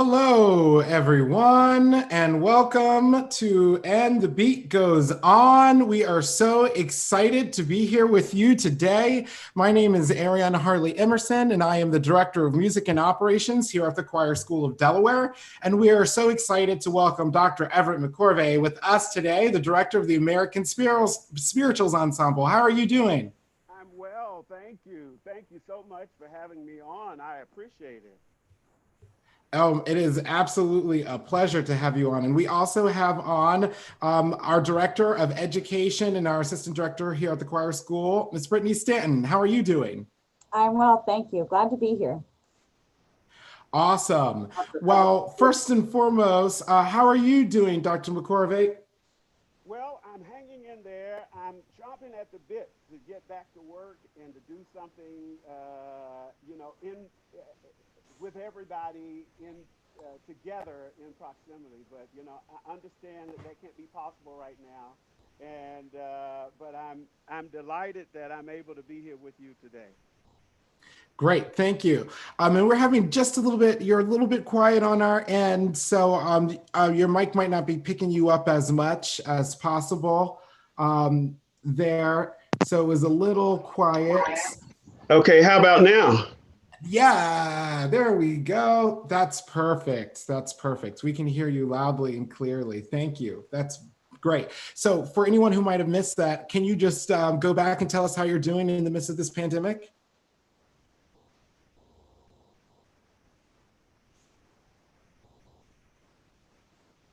Hello, everyone, and welcome to And the Beat Goes On. We are so excited to be here with you today. My name is Ariana Harley Emerson, and I am the Director of Music and Operations here at the Choir School of Delaware. And we are so excited to welcome Dr. Everett McCorvey with us today, the Director of the American Spirituals Ensemble. How are you doing? I'm well, thank you. Thank you so much for having me on. I appreciate it. It is absolutely a pleasure to have you on. And we also have on our Director of Education and our Assistant Director here at the Choir School, Ms. Brittany Stanton. How are you doing? I'm well, thank you. Glad to be here. Awesome. Well, first and foremost, how are you doing, Dr. McCorvey? Well, I'm hanging in there. I'm chomping at the bit to get back to work and to do something, with everybody together in proximity. But I understand that can't be possible right now, but I'm delighted that I'm able to be here with you today. Great, thank you. And we're having just a little bit, you're a little bit quiet on our end, so your mic might not be picking you up as much as possible there. So it was a little quiet. Okay, how about now? Yeah, there we go. That's perfect. That's perfect. We can hear you loudly and clearly. Thank you. That's great. So for anyone who might have missed that, can you just go back and tell us how you're doing in the midst of this pandemic?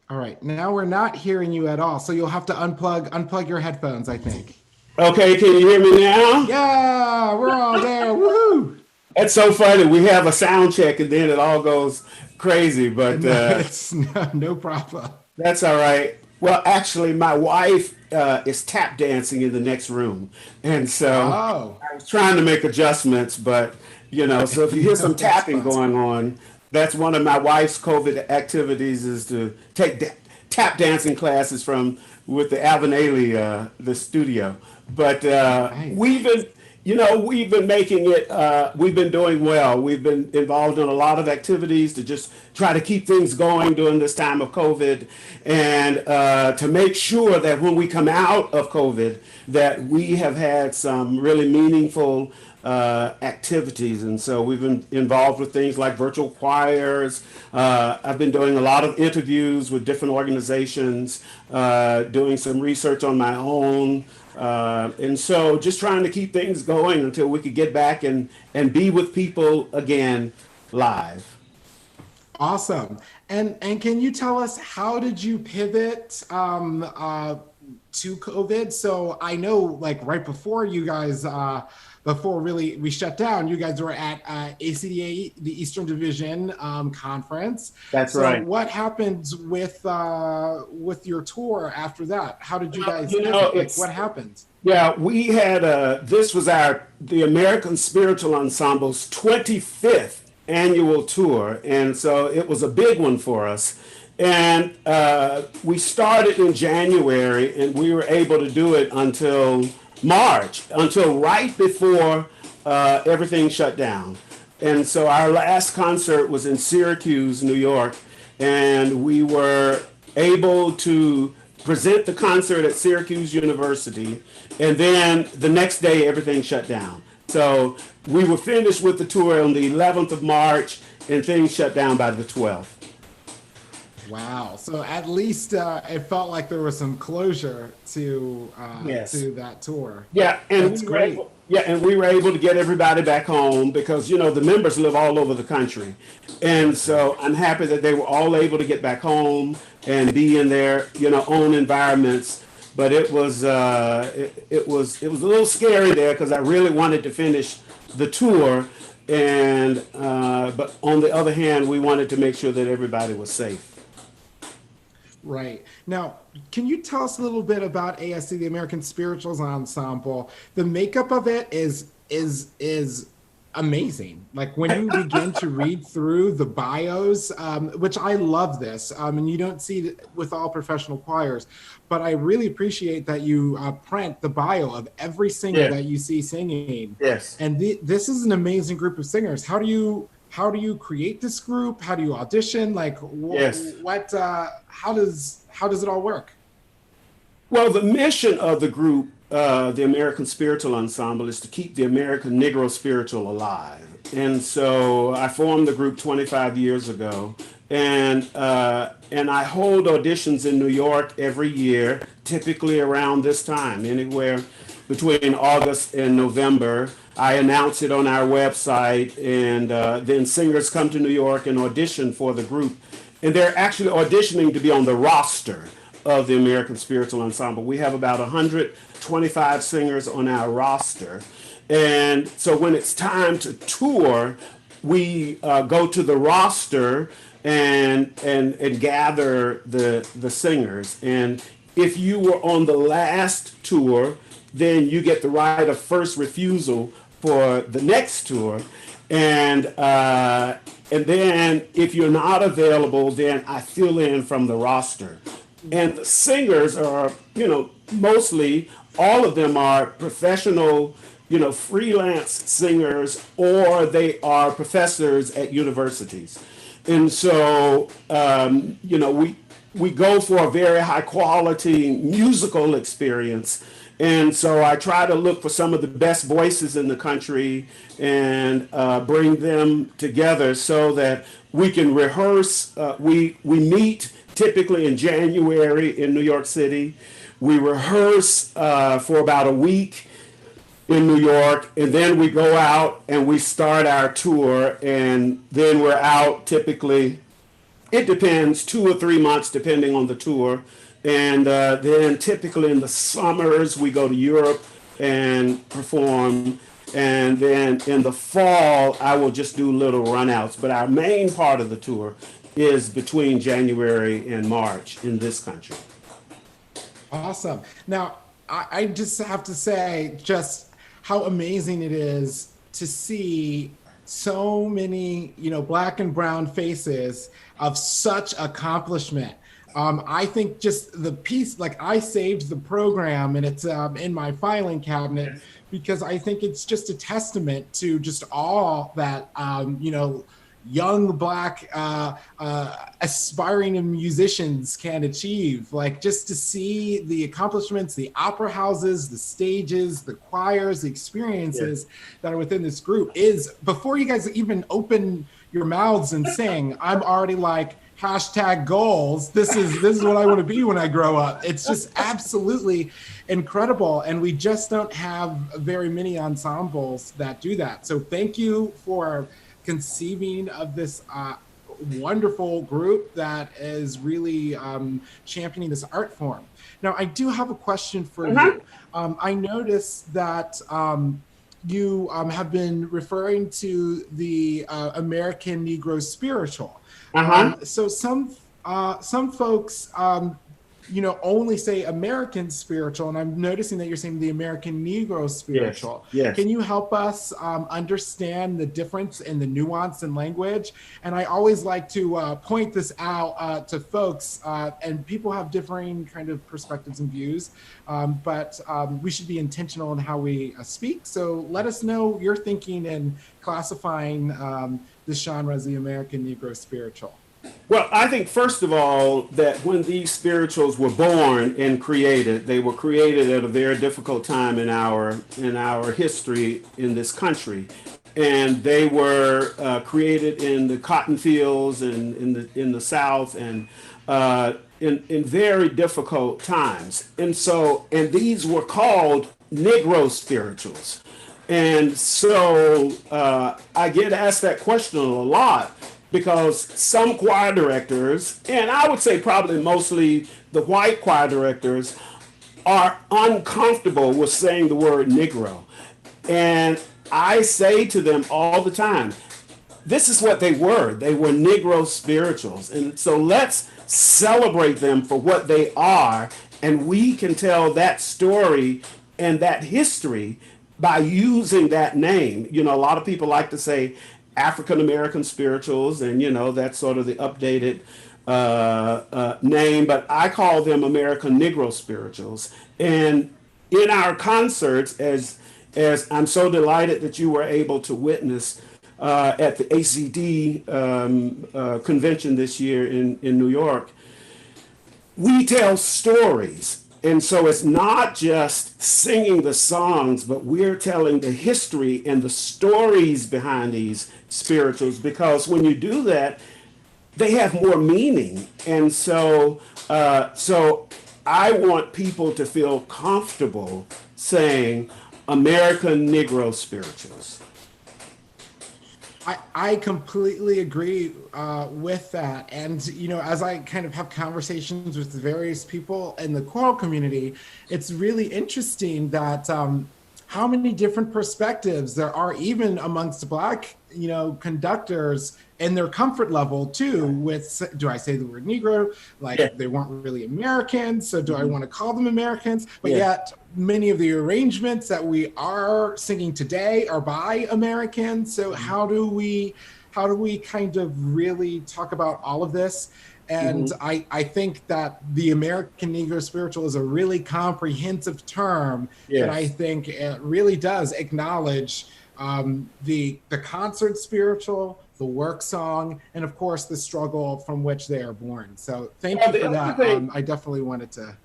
All right, now we're not hearing you at all. So you'll have to unplug your headphones, I think. Okay, can you hear me now? Yeah, we're all there. Woohoo! That's so funny. We have a sound check and then it all goes crazy, but it's no problem. That's all right. Well, actually, my wife is tap dancing in the next room. And so I was trying to make adjustments, but, so if you hear some tapping going on, that's one of my wife's COVID activities is to take tap dancing classes with the Avenali, the studio. But Nice. we've been making it, we've been doing well. We've been involved in a lot of activities to just try to keep things going during this time of COVID and to make sure that when we come out of COVID, that we have had some really meaningful activities. And so we've been involved with things like virtual choirs. I've been doing a lot of interviews with different organizations, doing some research on my own. And so just trying to keep things going until we could get back and be with people again live. Awesome. And can you tell us, how did you pivot to COVID? So I know, like, right before you guys, before really we shut down, you guys were at ACDA, the Eastern Division conference. That's so right. What happened with your tour after that? How did you guys what happened? Yeah, we had this was the American Spiritual Ensemble's 25th annual tour, and so it was a big one for us. And we started in January, and we were able to do it until March, until right before everything shut down. And so our last concert was in Syracuse, New York, and we were able to present the concert at Syracuse University, and then the next day everything shut down. So we were finished with the tour on the 11th of March, and things shut down by the 12th. Wow. So at least it felt like there was some closure to that tour. Yeah, and That's great. We were able to get everybody back home because the members live all over the country, and so I'm happy that they were all able to get back home and be in their own environments. But it was it was a little scary there because I really wanted to finish the tour, and but on the other hand, we wanted to make sure that everybody was safe. Right. Now, can you tell us a little bit about ASC, the American Spirituals Ensemble? The makeup of it is amazing. Like when you begin to read through the bios, which I love this, and you don't see it with all professional choirs, but I really appreciate that you print the bio of every singer that you see singing. Yes. And this is an amazing group of singers. How how do you create this group? How do you audition? Like Yes. how does it all work? Well, the mission of the group, the American Spiritual Ensemble, is to keep the American Negro Spiritual alive. And so I formed the group 25 years ago, and I hold auditions in New York every year, typically around this time, anywhere between August and November. I announce it on our website, and then singers come to New York and audition for the group. And they're actually auditioning to be on the roster of the American Spiritual Ensemble. We have about 125 singers on our roster. And so when it's time to tour, we go to the roster and gather the singers. And if you were on the last tour, then you get the right of first refusal for the next tour. And then if you're not available, then I fill in from the roster. And the singers are, mostly all of them are professional, freelance singers, or they are professors at universities. And so, we go for a very high quality musical experience. And so I try to look for some of the best voices in the country and bring them together so that we can rehearse. We meet typically in January in New York City. We rehearse for about a week in New York, and then we go out and we start our tour, and then we're out typically, it depends, 2 or 3 months depending on the tour. And then typically in the summers, we go to Europe and perform. And then in the fall, I will just do little runouts. But our main part of the tour is between January and March in this country. Awesome. Now, I just have to say just how amazing it is to see so many, Black and brown faces of such accomplishment. I think just the piece, like I saved the program and it's in my filing cabinet because I think it's just a testament to just all that, young Black aspiring musicians can achieve. Like just to see the accomplishments, the opera houses, the stages, the choirs, the experiences that are within this group is, before you guys even open your mouths and sing, I'm already like, #goals. This is what I want to be when I grow up. It's just absolutely incredible. And we just don't have very many ensembles that do that. So thank you for conceiving of this wonderful group that is really championing this art form. Now, I do have a question for you. I noticed that you have been referring to the American Negro Spiritual. So some folks, only say American Spiritual, and I'm noticing that you're saying the American Negro Spiritual. Yes. Can you help us understand the difference in the nuance in language? And I always like to point this out to folks, and people have differing kind of perspectives and views, but we should be intentional in how we speak. So let us know your thinking in classifying this genre as the American Negro Spiritual. Well, I think first of all that when these spirituals were born and created, they were created at a very difficult time in our history in this country, and they were created in the cotton fields and in the South and in very difficult times, and these were called Negro spirituals, and so I get asked that question a lot. Because some choir directors, and I would say probably mostly the white choir directors, are uncomfortable with saying the word Negro. And I say to them all the time, this is what they were. They were Negro spirituals. And so let's celebrate them for what they are. And we can tell that story and that history by using that name. A lot of people like to say African American spirituals, and that's sort of the updated name, but I call them American Negro spirituals. And in our concerts, as I'm so delighted that you were able to witness at the ACD convention this year in New York. We tell stories. And so it's not just singing the songs, but we're telling the history and the stories behind these spirituals, because when you do that, they have more meaning. And so I want people to feel comfortable saying American Negro Spirituals. I completely agree with that. And, as I kind of have conversations with various people in the choral community, it's really interesting that how many different perspectives there are, even amongst Black, conductors, and their comfort level too with, do I say the word Negro? Like they weren't really Americans, so do I want to call them Americans? But yet many of the arrangements that we are singing today are by Americans. So how do we kind of really talk about all of this? And I think that the American Negro Spiritual is a really comprehensive term that I think it really does acknowledge the concert spiritual, the work song, and of course the struggle from which they are born. So thank you for that. I definitely wanted to.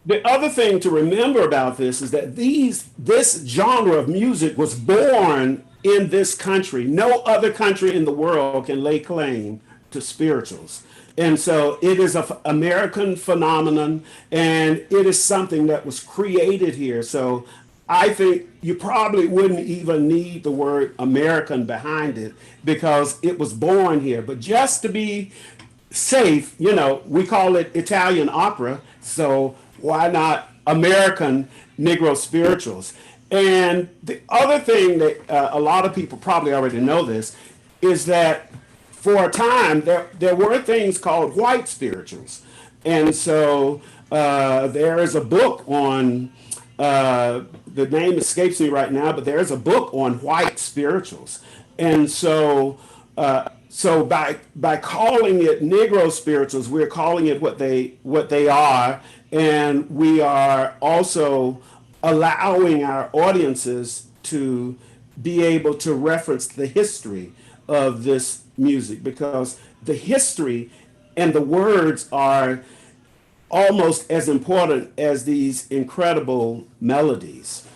The other thing to remember about this is that this genre of music was born in this country. No other country in the world can lay claim to spirituals. And so it is an American phenomenon, and it is something that was created here. So I think you probably wouldn't even need the word American behind it because it was born here. But just to be safe, we call it Italian opera. So why not American Negro Spirituals? And the other thing that a lot of people probably already know this is that for a time there were things called white spirituals. And so there is a book on the name escapes me right now, but there's a book on white spirituals. And so by calling it Negro Spirituals, we're calling it what they are, and we are also allowing our audiences to be able to reference the history of this music, because the history and the words are almost as important as these incredible melodies.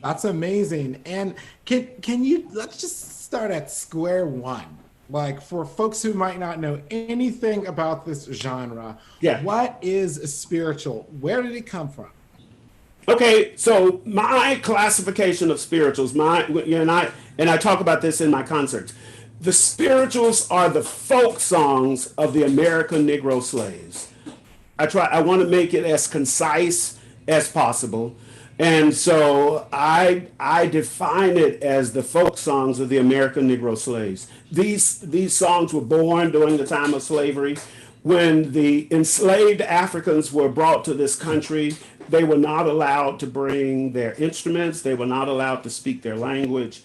That's amazing. And can you, let's just start at square one. Like for folks who might not know anything about this genre, what is a spiritual? Where did it come from? Okay, so my classification of spirituals, and I talk about this in my concerts. The spirituals are the folk songs of the American Negro slaves. I want to make it as concise as possible. And so I define it as the folk songs of the American Negro slaves. These songs were born during the time of slavery. When the enslaved Africans were brought to this country, they were not allowed to bring their instruments. They were not allowed to speak their language.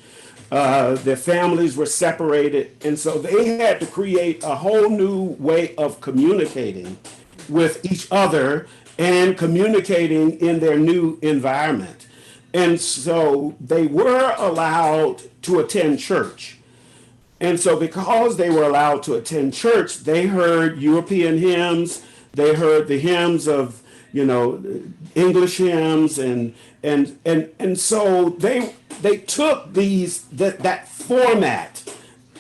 Their families were separated. And so they had to create a whole new way of communicating with each other and communicating in their new environment. And so they were allowed to attend church. And so because they were allowed to attend church, they heard European hymns, they heard the hymns of, English hymns, and so they took that format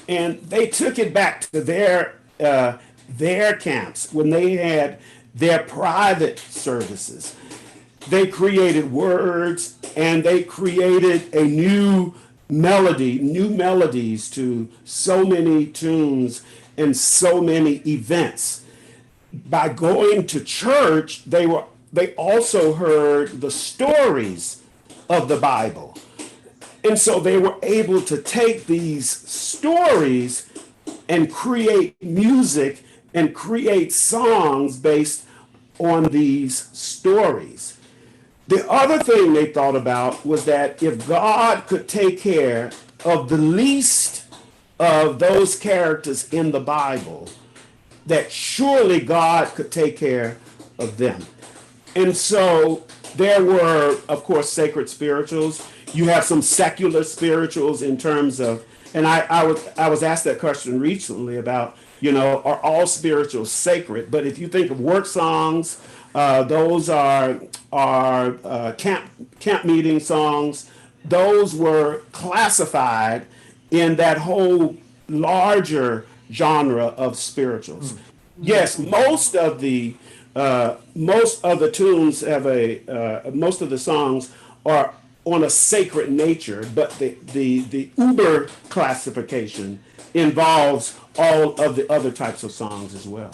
and they took it back to their camps when they had their private services. They created words and they created a new melodies to so many tunes and so many events. By going to church, they also heard the stories of the Bible. And so they were able to take these stories and create music and create songs based on these stories. The other thing they thought about was that if God could take care of the least of those characters in the Bible, that surely God could take care of them. And so there were, of course, sacred spirituals. You have some secular spirituals in terms of, and I was asked that question recently about, are all spirituals sacred? But if you think of work songs, those are camp meeting songs. Those were classified in that whole larger genre of spirituals. Yes, most of the tunes have most of the songs are on a sacred nature, but the uber classification involves all of the other types of songs as well.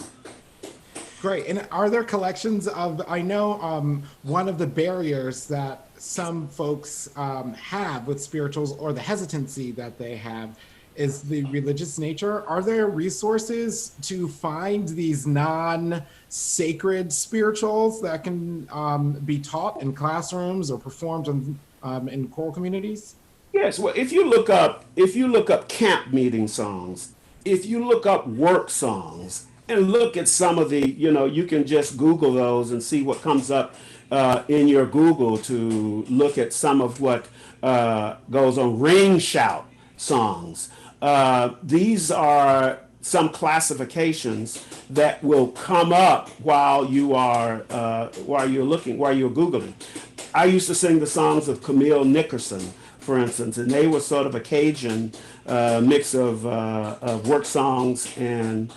Great. And are there collections of, I know one of the barriers that some folks have with spirituals, or the hesitancy that they have, is the religious nature. Are there resources to find these non-sacred spirituals that can be taught in classrooms or performed in choral communities? Yes. Well, if you look up camp meeting songs, if you look up work songs, and look at some of the, you can just Google those and see what comes up in your Google to look at some of what goes on. Ring shout songs. These are some classifications that will come up while you're Googling. I used to sing the songs of Camille Nickerson, for instance, and they were sort of a Cajun mix of work songs and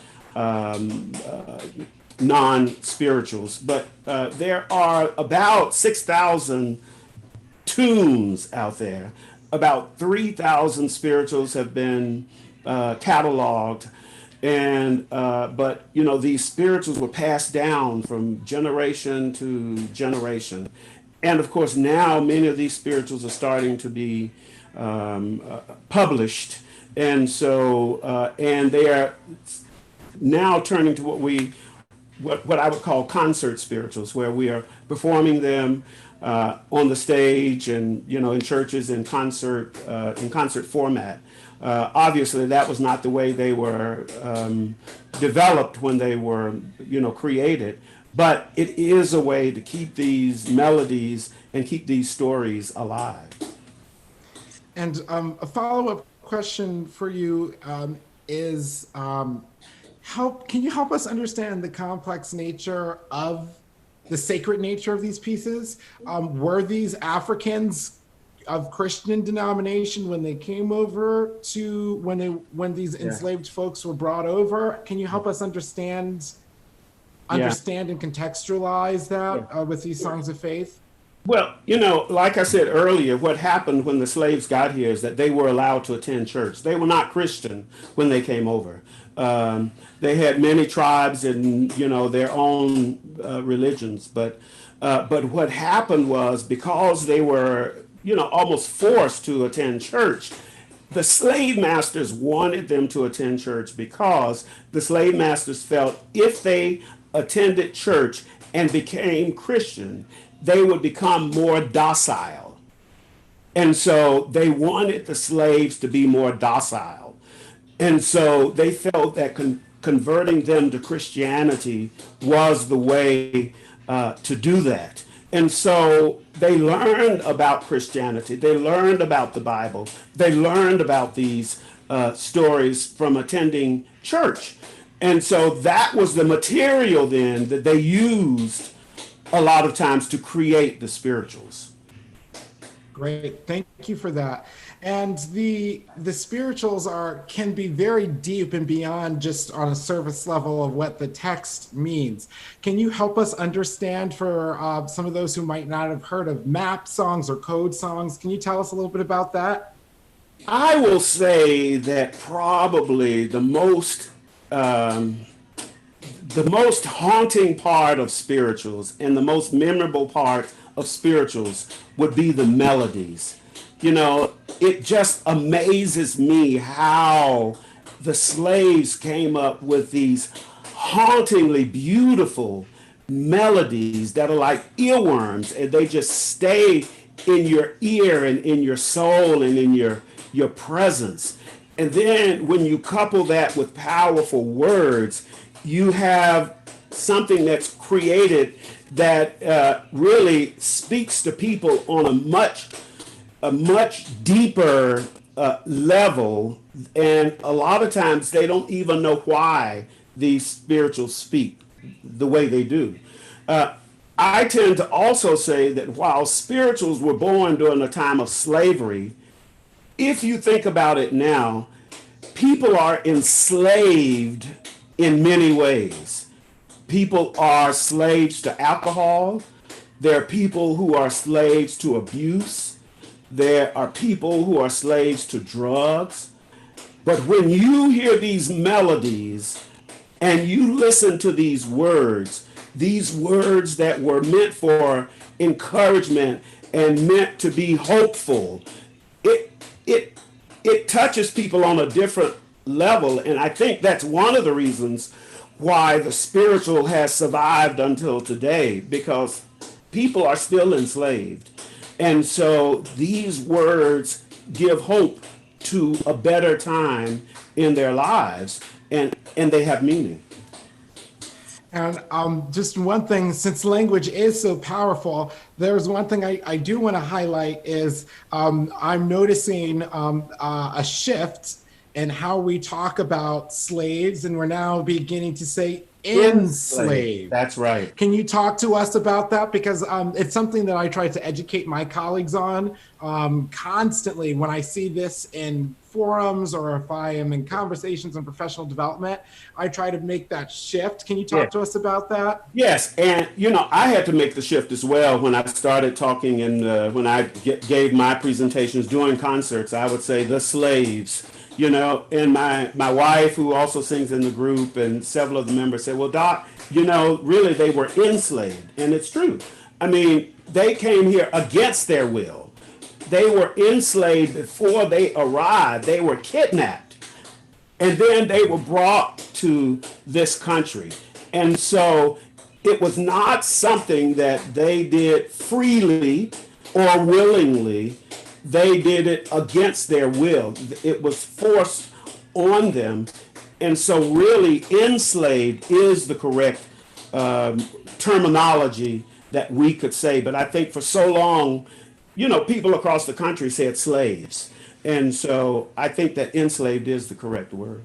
non-spirituals. But there are about 6,000 tunes out there. About 3,000 spirituals have been cataloged, and but these spirituals were passed down from generation to generation, and of course now many of these spirituals are starting to be published, and so and they are now turning to what I would call concert spirituals, where we are performing them on the stage and in churches in concert format. Obviously, that was not the way they were developed when they were created, but it is a way to keep these melodies and keep these stories alive. And a follow-up question for you is, can you help us understand the complex nature of the sacred nature of these pieces? Were these Africans of Christian denomination when they came over to, when these enslaved folks were brought over? Can you help us understand and contextualize that with these songs of faith? Well, like I said earlier, what happened when the slaves got here is that they were allowed to attend church. They were not Christian when they came over. They had many tribes and their own religions, but what happened was, because they were almost forced to attend church, the slave masters wanted them to attend church, because the slave masters felt if they attended church and became Christian, they would become more docile. And so they wanted the slaves to be more docile. And so they felt that converting them to Christianity was the way to do that. And so they learned about Christianity. They learned about the Bible. They learned about these stories from attending church. And so that was the material then that they used a lot of times to create the spirituals. Great, thank you for that. And the spirituals can be very deep and beyond just on a surface level of what the text means. Can you help us understand, for some of those who might not have heard of map songs or code songs, can you tell us a little bit about that? I will say that probably the most haunting part of spirituals and the most memorable part of spirituals would be the melodies. It just amazes me how the slaves came up with these hauntingly beautiful melodies that are like earworms, and they just stay in your ear and in your soul and in your presence. And then when you couple that with powerful words, you have something that's created that really speaks to people on a much a much deeper level, and a lot of times they don't even know why these spirituals speak the way they do. I tend to also say that while spirituals were born during a time of slavery, if you think about it now, people are enslaved in many ways. People are slaves to alcohol. There are people who are slaves to abuse. There are people who are slaves to drugs. But when you hear these melodies and you listen to these words that were meant for encouragement and meant to be hopeful, it touches people on a different level. And I think that's one of the reasons why the spiritual has survived until today, because people are still enslaved. And so these words give hope to a better time in their lives, and they have meaning. And just one thing, since language is so powerful, there's one thing I do want to highlight is I'm noticing a shift in how we talk about slaves, and we're now beginning to say enslaved. That's right. Can you talk to us about that? Because it's something that I try to educate my colleagues on constantly when I see this in forums or if I am in conversations on professional development. I try to make that shift. Can you talk to us about that? Yes, and I had to make the shift as well when I started talking, and when I gave my presentations doing concerts. I would say the slaves. And my wife, who also sings in the group, and several of the members said, well, Doc, really they were enslaved. And it's true. I mean, they came here against their will. They were enslaved before they arrived. They were kidnapped. And then they were brought to this country. And so it was not something that they did freely or willingly. They did it against their will. It was forced on them. And so really enslaved is the correct terminology that we could say. But I think for so long, people across the country said slaves. And so I think that enslaved is the correct word.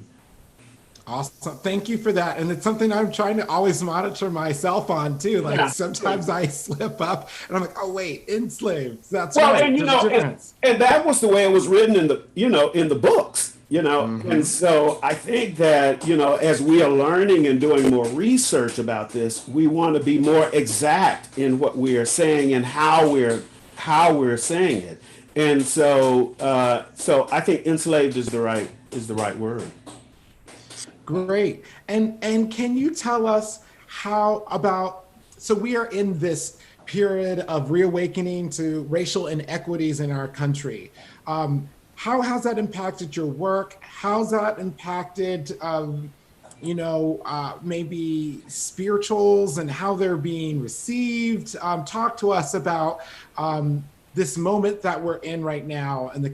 Awesome. Thank you for that. And it's something I'm trying to always monitor myself on too. Like sometimes I slip up and I'm like, oh wait, enslaved. That's right. And that was the way it was written in the books, Mm-hmm. And so I think that, as we are learning and doing more research about this, we want to be more exact in what we are saying and how we're saying it. And so I think enslaved is the right word. Great. And can you tell us so we are in this period of reawakening to racial inequities in our country. How has that impacted your work? How's that impacted, maybe spirituals and how they're being received? Talk to us about this moment that we're in right now and the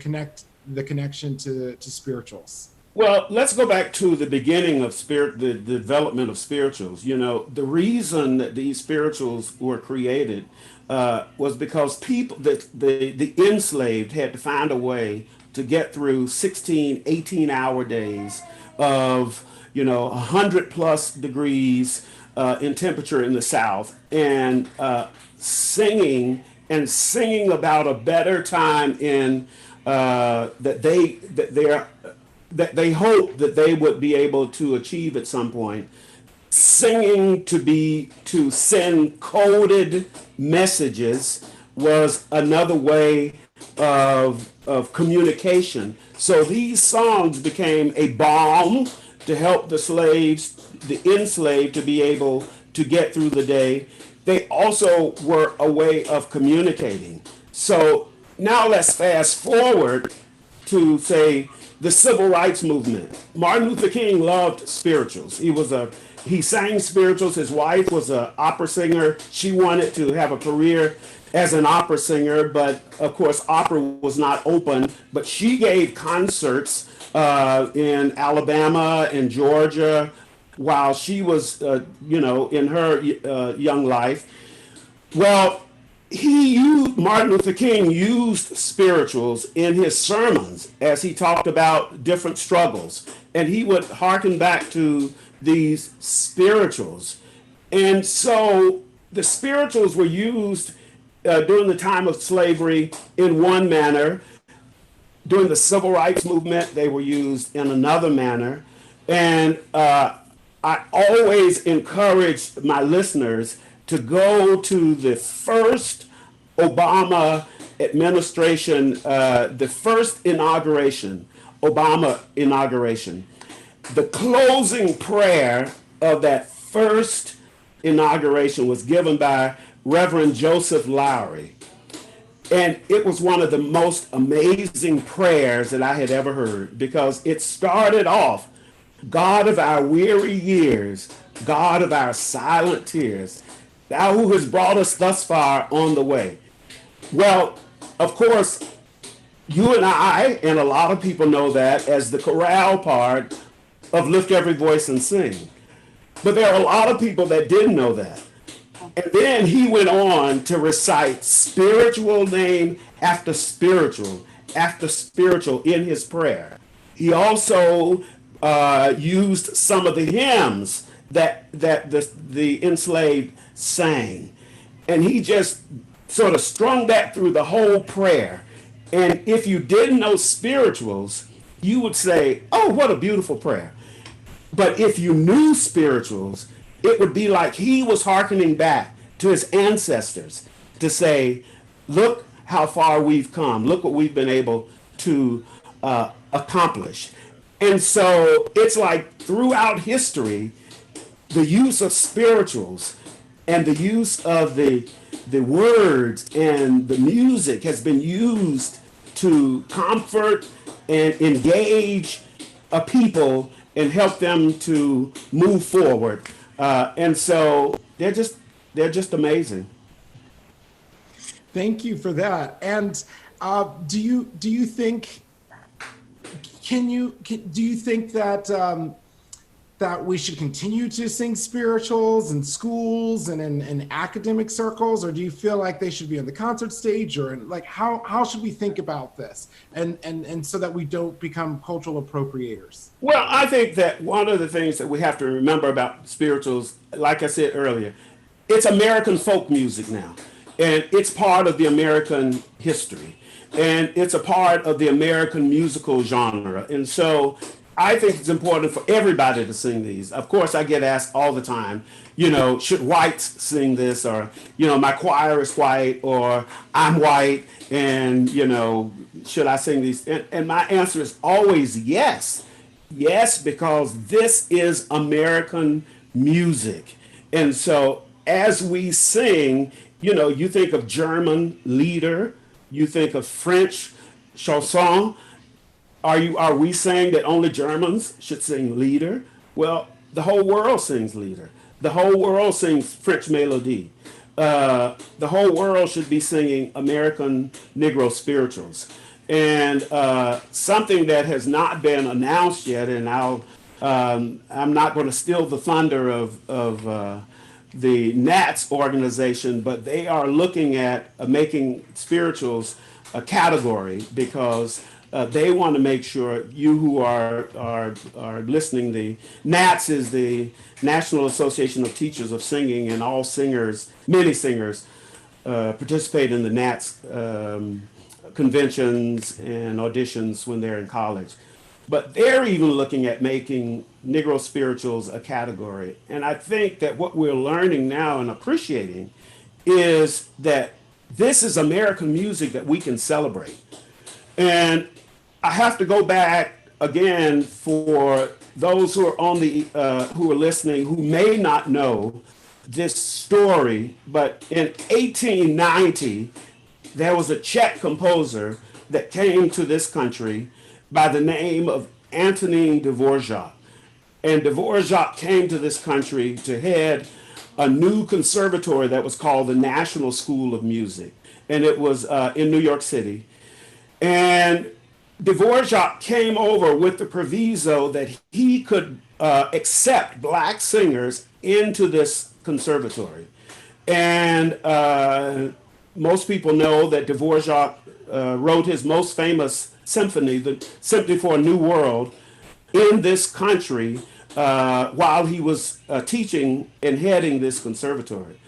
connection to spirituals. Well, let's go back to the beginning of the development of spirituals. The reason that these spirituals were created was because people, the enslaved, had to find a way to get through 16, 18-hour days of, 100 plus degrees in temperature in the South, and singing about a better time in that they hope that they would be able to achieve at some point. Singing to send coded messages was another way of communication. So these songs became a balm to help the enslaved, to be able to get through the day. They also were a way of communicating. So now let's fast forward to, say, the civil rights movement. Martin Luther King loved spirituals. He sang spirituals. His wife was an opera singer. She wanted to have a career as an opera singer, but of course opera was not open. But she gave concerts in Alabama and Georgia while she was, in her young life. Well, Martin Luther King used spirituals in his sermons as he talked about different struggles. And he would hearken back to these spirituals. And so the spirituals were used during the time of slavery in one manner. During the civil rights movement, they were used in another manner. And I always encourage my listeners to go to the first Obama administration, the first inauguration, Obama inauguration. The closing prayer of that first inauguration was given by Reverend Joseph Lowry. And it was one of the most amazing prayers that I had ever heard, because it started off, God of our weary years, God of our silent tears, thou who has brought us thus far on the way. Well, of course, you and I, and a lot of people know that as the chorale part of Lift Every Voice and Sing. But there are a lot of people that didn't know that. And then he went on to recite spiritual name after spiritual in his prayer. He also used some of the hymns that the enslaved sang. And he just sort of strung that through the whole prayer. And if you didn't know spirituals, you would say, oh, what a beautiful prayer. But if you knew spirituals, it would be like he was hearkening back to his ancestors to say, look how far we've come. Look what we've been able to accomplish. And so it's like throughout history, the use of spirituals and the use of the words and the music has been used to comfort and engage a people and help them to move forward. And so they're just amazing. Thank you for that. And do you think that that we should continue to sing spirituals in schools and in academic circles, or do you feel like they should be on the concert stage, or like how should we think about this and so that we don't become cultural appropriators? Well, I think that one of the things that we have to remember about spirituals, like I said earlier, it's American folk music now, and it's part of the American history, and it's a part of the American musical genre. And so I think it's important for everybody to sing these. Of course, I get asked all the time, should whites sing this? Or, my choir is white, or I'm white, and, should I sing these? And my answer is always yes. Yes, because this is American music. And so as we sing, you think of German lieder, you think of French chanson. Are we saying that only Germans should sing lieder? Well, the whole world sings lieder. The whole world sings French melody. The whole world should be singing American Negro Spirituals. And something that has not been announced yet, and I'm not going to steal the thunder of the Nats organization, but they are looking at making spirituals a category, because they want to make sure you who are listening, the NATS is the National Association of Teachers of Singing, and all singers, many singers, participate in the NATS conventions and auditions when they're in college. But they're even looking at making Negro Spirituals a category. And I think that what we're learning now and appreciating is that this is American music that we can celebrate. And I have to go back again for those who are who are listening, who may not know this story, but in 1890, there was a Czech composer that came to this country by the name of Antonín Dvorak. And Dvorak came to this country to head a new conservatory that was called the National School of Music. And it was in New York City. And Dvorak came over with the proviso that he could accept black singers into this conservatory. And most people know that Dvorak wrote his most famous symphony, the Symphony for a New World, in this country while he was teaching and heading this conservatory.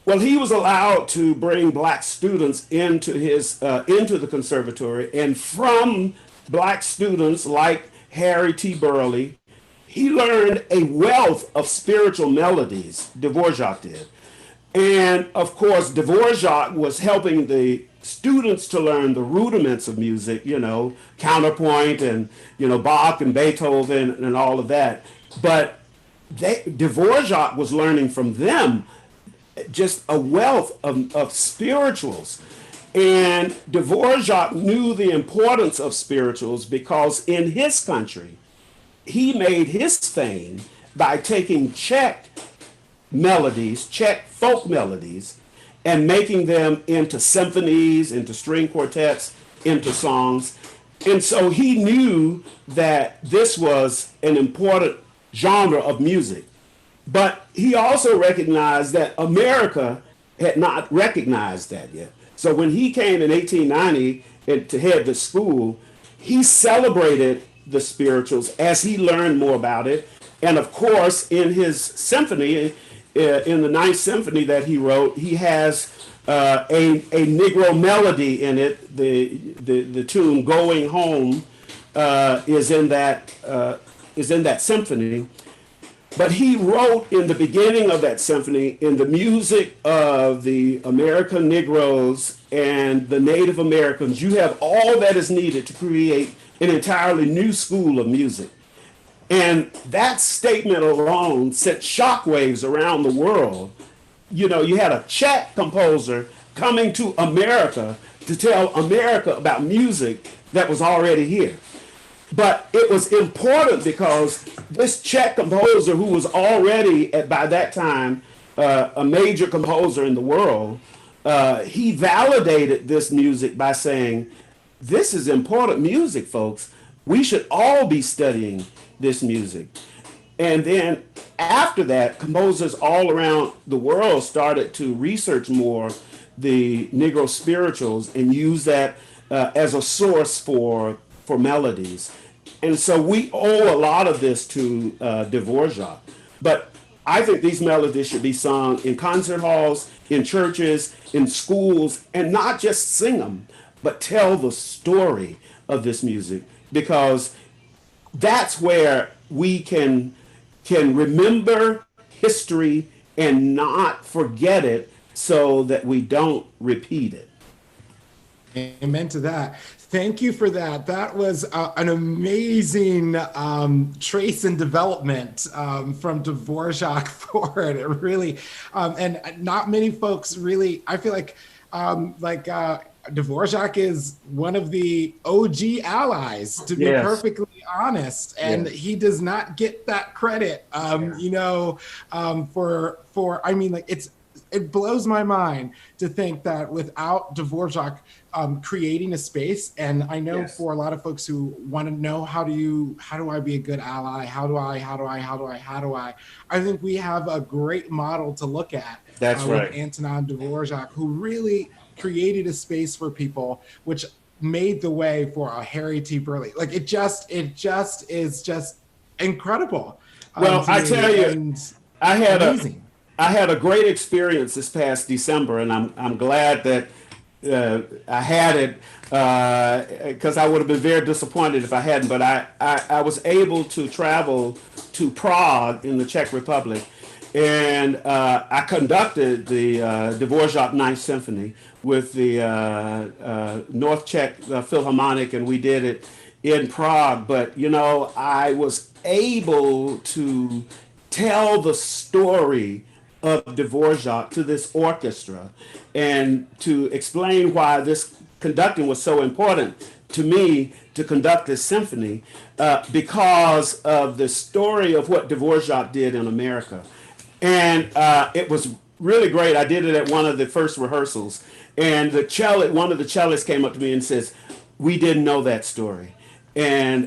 Well, he was allowed to bring black students into into the conservatory, and from black students like Harry T. Burley, he learned a wealth of spiritual melodies. Dvorak did, and of course, Dvorak was helping the students to learn the rudiments of music, counterpoint and Bach and Beethoven and all of that. But Dvorak was learning from them just a wealth of spirituals. And Dvorak knew the importance of spirituals because in his country, he made his fame by taking Czech melodies, Czech folk melodies, and making them into symphonies, into string quartets, into songs. And so he knew that this was an important genre of music. But he also recognized that America had not recognized that yet. So when he came in 1890 to head the school, he celebrated the spirituals as he learned more about it. And of course, in his symphony, in the Ninth Symphony that he wrote, he has a Negro melody in it. The tune "Going Home" is in that symphony. But he wrote in the beginning of that symphony, in the music of the American Negroes and the Native Americans, you have all that is needed to create an entirely new school of music. And that statement alone sent shockwaves around the world. You had a Czech composer coming to America to tell America about music that was already here. But it was important because this Czech composer, who was already, by that time, a major composer in the world, he validated this music by saying, this is important music, folks. We should all be studying this music. And then after that, composers all around the world started to research more the Negro spirituals and use that as a source for melodies. And so we owe a lot of this to Dvorak. But I think these melodies should be sung in concert halls, in churches, in schools, and not just sing them, but tell the story of this music, because that's where we can remember history and not forget it so that we don't repeat it. Amen to that. Thank you for that. That was an amazing trace and development from Dvorak forward. It really, and not many folks really, I feel like Dvorak is one of the OG allies, to be perfectly honest, and he does not get that credit, it blows my mind to think that without Dvorak creating a space, and I know for a lot of folks who want to know how do I be a good ally? How do I? I think we have a great model to look at. That's right. With Antonin Dvorak, who really created a space for people, which made the way for a Harry T. Burley. Like it just is just incredible. Well, I tell you, I had a great experience this past December, and I'm glad that I had it, because I would have been very disappointed if I hadn't. But I was able to travel to Prague in the Czech Republic, and I conducted the Dvorak Ninth Symphony with the North Czech Philharmonic, and we did it in Prague. But I was able to tell the story of Dvorak to this orchestra and to explain why this conducting was so important to me to conduct this symphony, because of the story of what Dvorak did in America. And it was really great. I did it at one of the first rehearsals, and one of the cellists came up to me and says, "We didn't know that story, and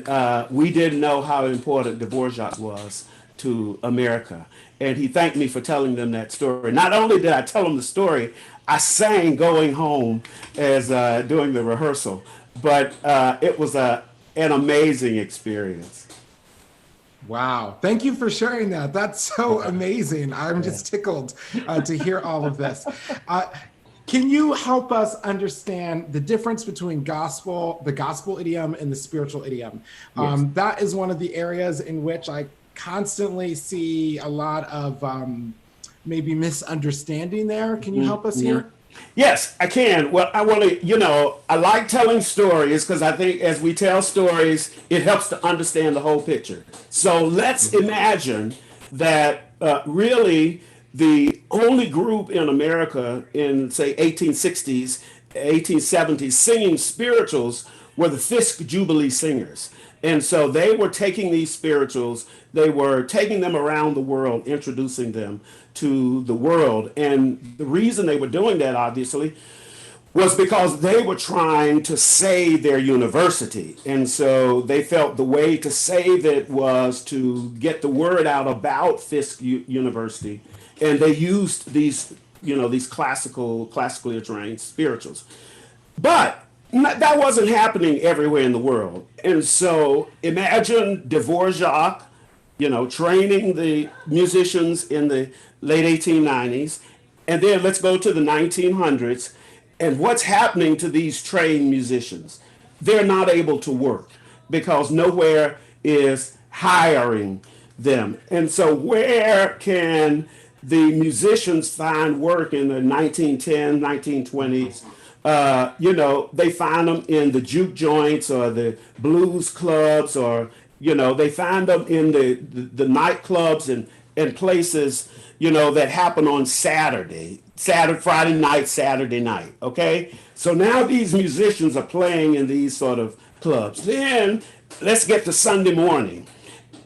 we didn't know how important Dvorak was to America." And he thanked me for telling them that story. Not only did I tell them the story, I sang going home as doing the rehearsal, but it was an amazing experience. Wow. Thank you for sharing that. That's so amazing. I'm just tickled to hear all of this. Can you help us understand the difference between the gospel idiom and the spiritual idiom? Yes. That is one of the areas in which I constantly see a lot of maybe misunderstanding there. Can you help us here? Yes, I can. Well, I want to, I like telling stories because I think as we tell stories, it helps to understand the whole picture. So let's imagine that really the only group in America in, say, 1860s, 1870s singing spirituals were the Fisk Jubilee Singers. And so they were taking these spirituals, they were taking them around the world, introducing them to the world. And the reason they were doing that, obviously, was because they were trying to save their university. And so they felt the way to save it was to get the word out about Fisk University. And they used these, these classically trained spirituals. But that wasn't happening everywhere in the world. And so imagine Dvorak, training the musicians in the late 1890s. And then let's go to the 1900s. And what's happening to these trained musicians? They're not able to work because nowhere is hiring them. And so where can the musicians find work in the 1910s, 1920s? They find them in the juke joints or the blues clubs, or, they find them in the nightclubs and places, that happen on Friday night, Saturday night. Okay. So now these musicians are playing in these sort of clubs. Then let's get to Sunday morning.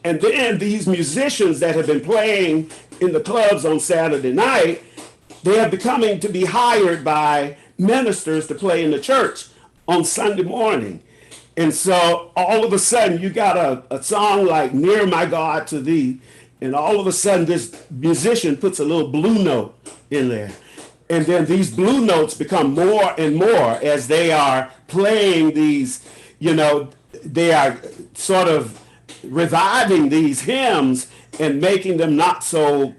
And then these musicians that have been playing in the clubs on Saturday night, they are becoming to be hired by ministers to play in the church on Sunday morning. And so all of a sudden you got a song like Near My God to Thee, and all of a sudden this musician puts a little blue note in there. And then these blue notes become more and more as they are playing these, they are sort of reviving these hymns and making them not so,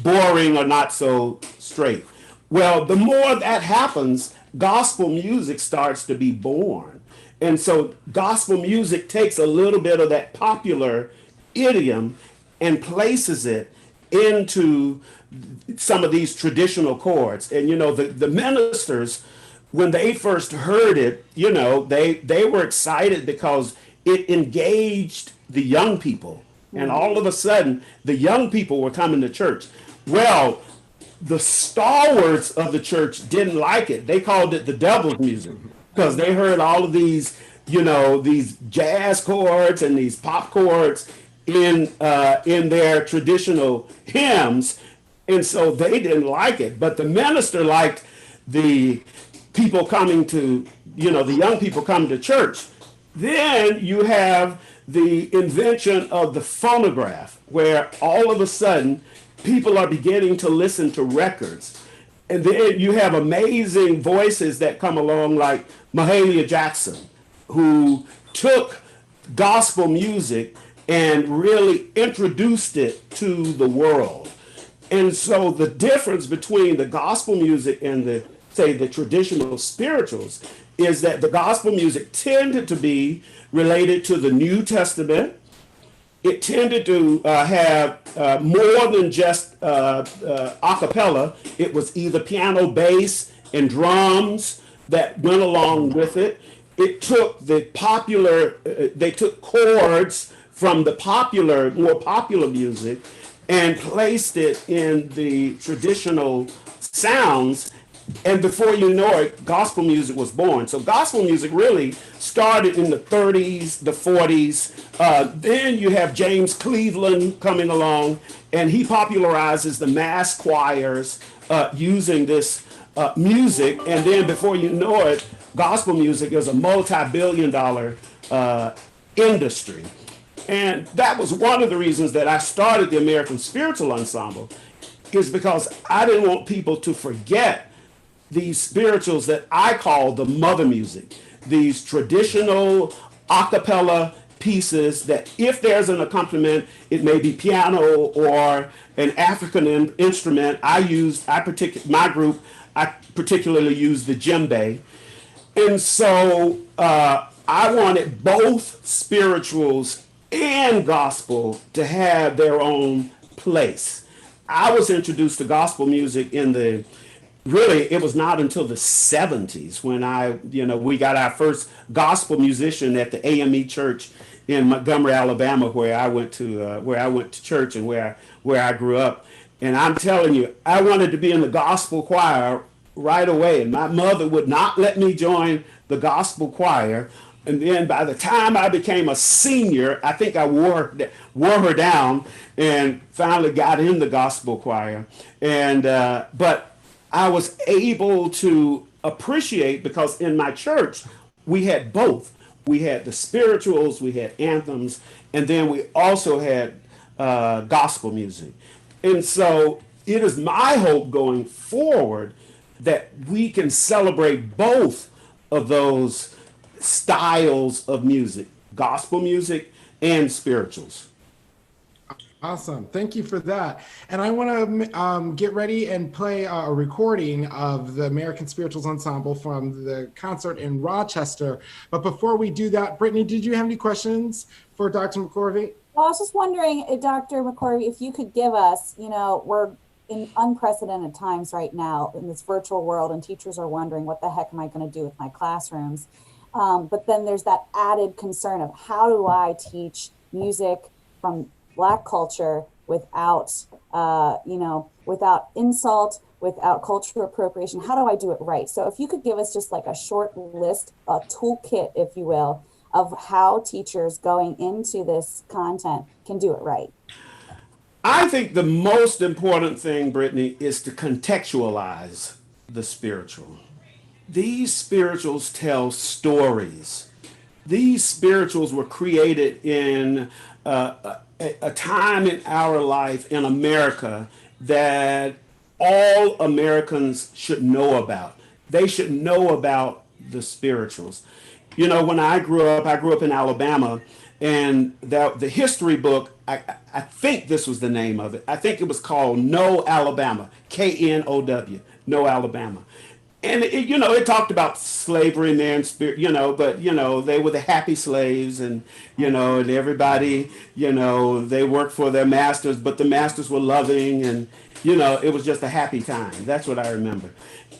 boring or not so straight. Well, the more that happens, gospel music starts to be born. And so gospel music takes a little bit of that popular idiom and places it into some of these traditional chords. And, the ministers, when they first heard it, they were excited because it engaged the young people. And all of a sudden, the young people were coming to church. Well, the stalwarts of the church didn't like it. They called it the devil's music because they heard all of these, these jazz chords and these pop chords in their traditional hymns. And so they didn't like it. But the minister liked the people coming to, the young people coming to church. Then you have the invention of the phonograph, where all of a sudden people are beginning to listen to records. And then you have amazing voices that come along like Mahalia Jackson, who took gospel music and really introduced it to the world. And so the difference between the gospel music and the traditional spirituals is that the gospel music tended to be related to the New Testament. It tended to have more than just a cappella. It was either piano, bass, and drums that went along with it. It took they took chords from the more popular music and placed it in the traditional sounds. And before you know it, gospel music was born. So gospel music really started in the 30s, the 40s. Then you have James Cleveland coming along, and he popularizes the mass choirs using this music. And then before you know it, gospel music is a multi-billion-dollar industry. And that was one of the reasons that I started the American Spiritual Ensemble, is because I didn't want people to forget these spirituals that I call the mother music, these traditional a cappella pieces that if there's an accompaniment, it may be piano or an African instrument. My group, I particularly use the djembe. And so I wanted both spirituals and gospel to have their own place. I was introduced to gospel music it was not until the 70s when we got our first gospel musician at the AME church in Montgomery, Alabama, where I went to church and where I grew up. And I'm telling you, I wanted to be in the gospel choir right away. And my mother would not let me join the gospel choir. And then by the time I became a senior, I think I wore her down and finally got in the gospel choir. But I was able to appreciate, because in my church, we had both. We had the spirituals, we had anthems, and then we also had gospel music. And so it is my hope going forward that we can celebrate both of those styles of music, gospel music and spirituals. Awesome. Thank you for that. And I want to get ready and play a recording of the American Spirituals Ensemble from the concert in Rochester. But before we do that, Brittany, did you have any questions for Dr. McCorvey? Well, I was just wondering, Dr. McCorvey, if you could give us, we're in unprecedented times right now in this virtual world, and teachers are wondering, what the heck am I going to do with my classrooms? But then there's that added concern of, how do I teach music from Black culture without, without insult, without cultural appropriation? How do I do it right? So if you could give us just like a short list, a toolkit, if you will, of how teachers going into this content can do it right. I think the most important thing, Brittany, is to contextualize the spiritual. These spirituals tell stories. These spirituals were created in a time in our life in America that all Americans should know about. They should know about the spirituals. When I grew up in Alabama, and the history book, I think this was the name of it. I think it was called No Alabama, Know, No Alabama. And it talked about slavery and their spirit, but they were the happy slaves, and and everybody, they worked for their masters, but the masters were loving, and it was just a happy time. That's what I remember.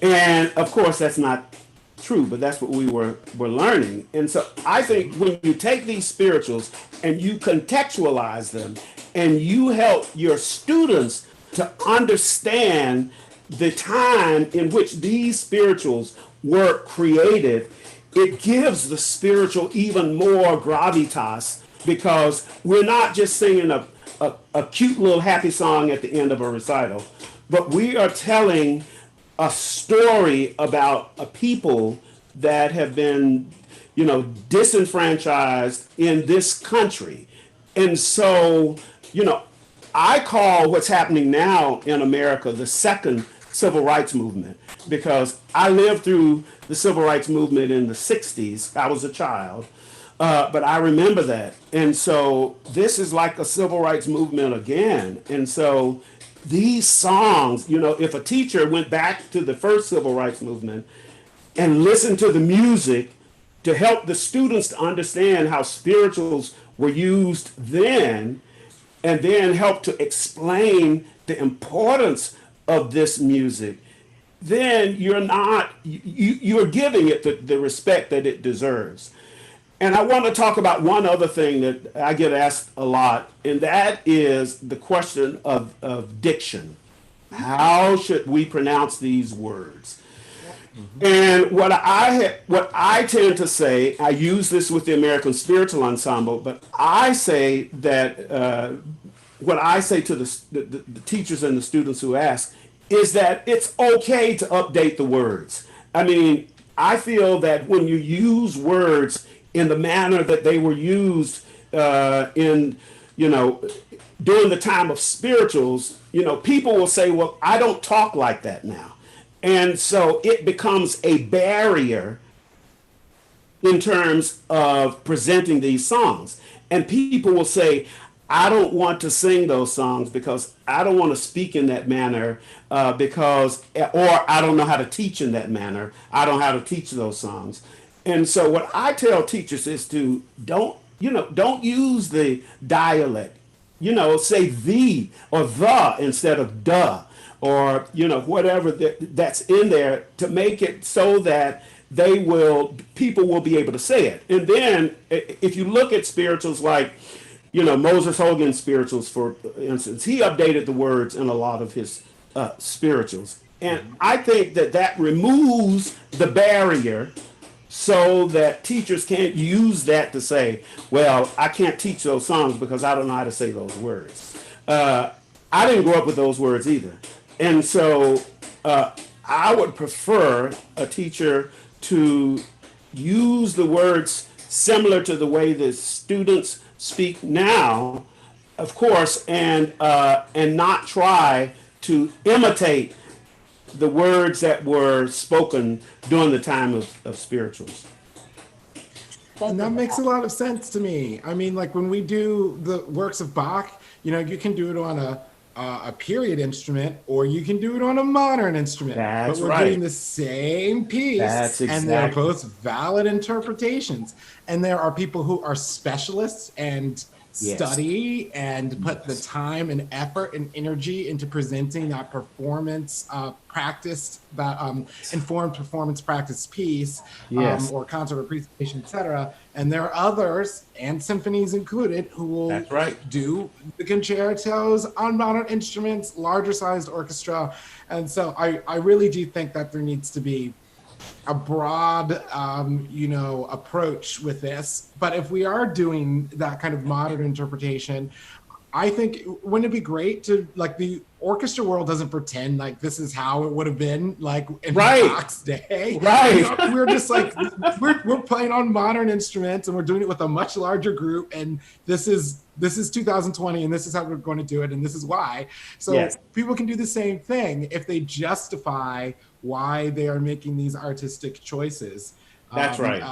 And of course, that's not true, but that's what we were learning. And so I think when you take these spirituals and you contextualize them, and you help your students to understand the time in which these spirituals were created, it gives the spiritual even more gravitas, because we're not just singing a cute little happy song at the end of a recital, but we are telling a story about a people that have been, disenfranchised in this country. And so, I call what's happening now in America the second civil rights movement, because I lived through the civil rights movement in the 60s. I was a child, but I remember that. And so this is like a civil rights movement again. And so these songs, if a teacher went back to the first civil rights movement and listened to the music to help the students to understand how spirituals were used then, and then help to explain the importance of this music, then you're giving it the respect that it deserves. And I want to talk about one other thing that I get asked a lot, and that is the question of diction. How should we pronounce these words? And what I tend to say, I use this with the American Spiritual Ensemble, but I say that what I say to the teachers and the students who ask is that it's okay to update the words. I mean, I feel that when you use words in the manner that they were used during the time of spirituals, people will say, well, I don't talk like that now. And so it becomes a barrier in terms of presenting these songs. And people will say, I don't want to sing those songs because I don't want to speak in that manner or I don't know how to teach in that manner. I don't know how to teach those songs. And so what I tell teachers is to don't use the dialect, say the or the instead of duh or, whatever that's in there to make it so that people will be able to say it. And then if you look at spirituals like, Moses Hogan's spirituals, for instance, he updated the words in a lot of his spirituals. And I think that removes the barrier so that teachers can't use that to say, well, I can't teach those songs because I don't know how to say those words. I didn't grow up with those words either. And so I would prefer a teacher to use the words similar to the way the students speak now, of course, and not try to imitate the words that were spoken during the time of spirituals. And that makes a lot of sense to me. I mean, like when we do the works of Bach, you can do it on a period instrument or you can do it on a modern instrument. That's but we're right. doing the same piece. That's exactly. And they're both valid interpretations. And there are people who are specialists and study and put the time and effort and energy into presenting that performance practice, that informed performance practice piece, or concert or presentation, etc. And there are others, and symphonies included, who will do the concertos on modern instruments, larger sized orchestra. And so I really do think that there needs to be a broad, approach with this. But if we are doing that kind of modern interpretation, I think, wouldn't it be great to, like, the orchestra world doesn't pretend like this is how it would have been like in Bach's day. Right. We're just like, we're playing on modern instruments and we're doing it with a much larger group. And this is 2020 and this is how we're going to do it. And this is why. So people can do the same thing if they justify why they are making these artistic choices. That's right.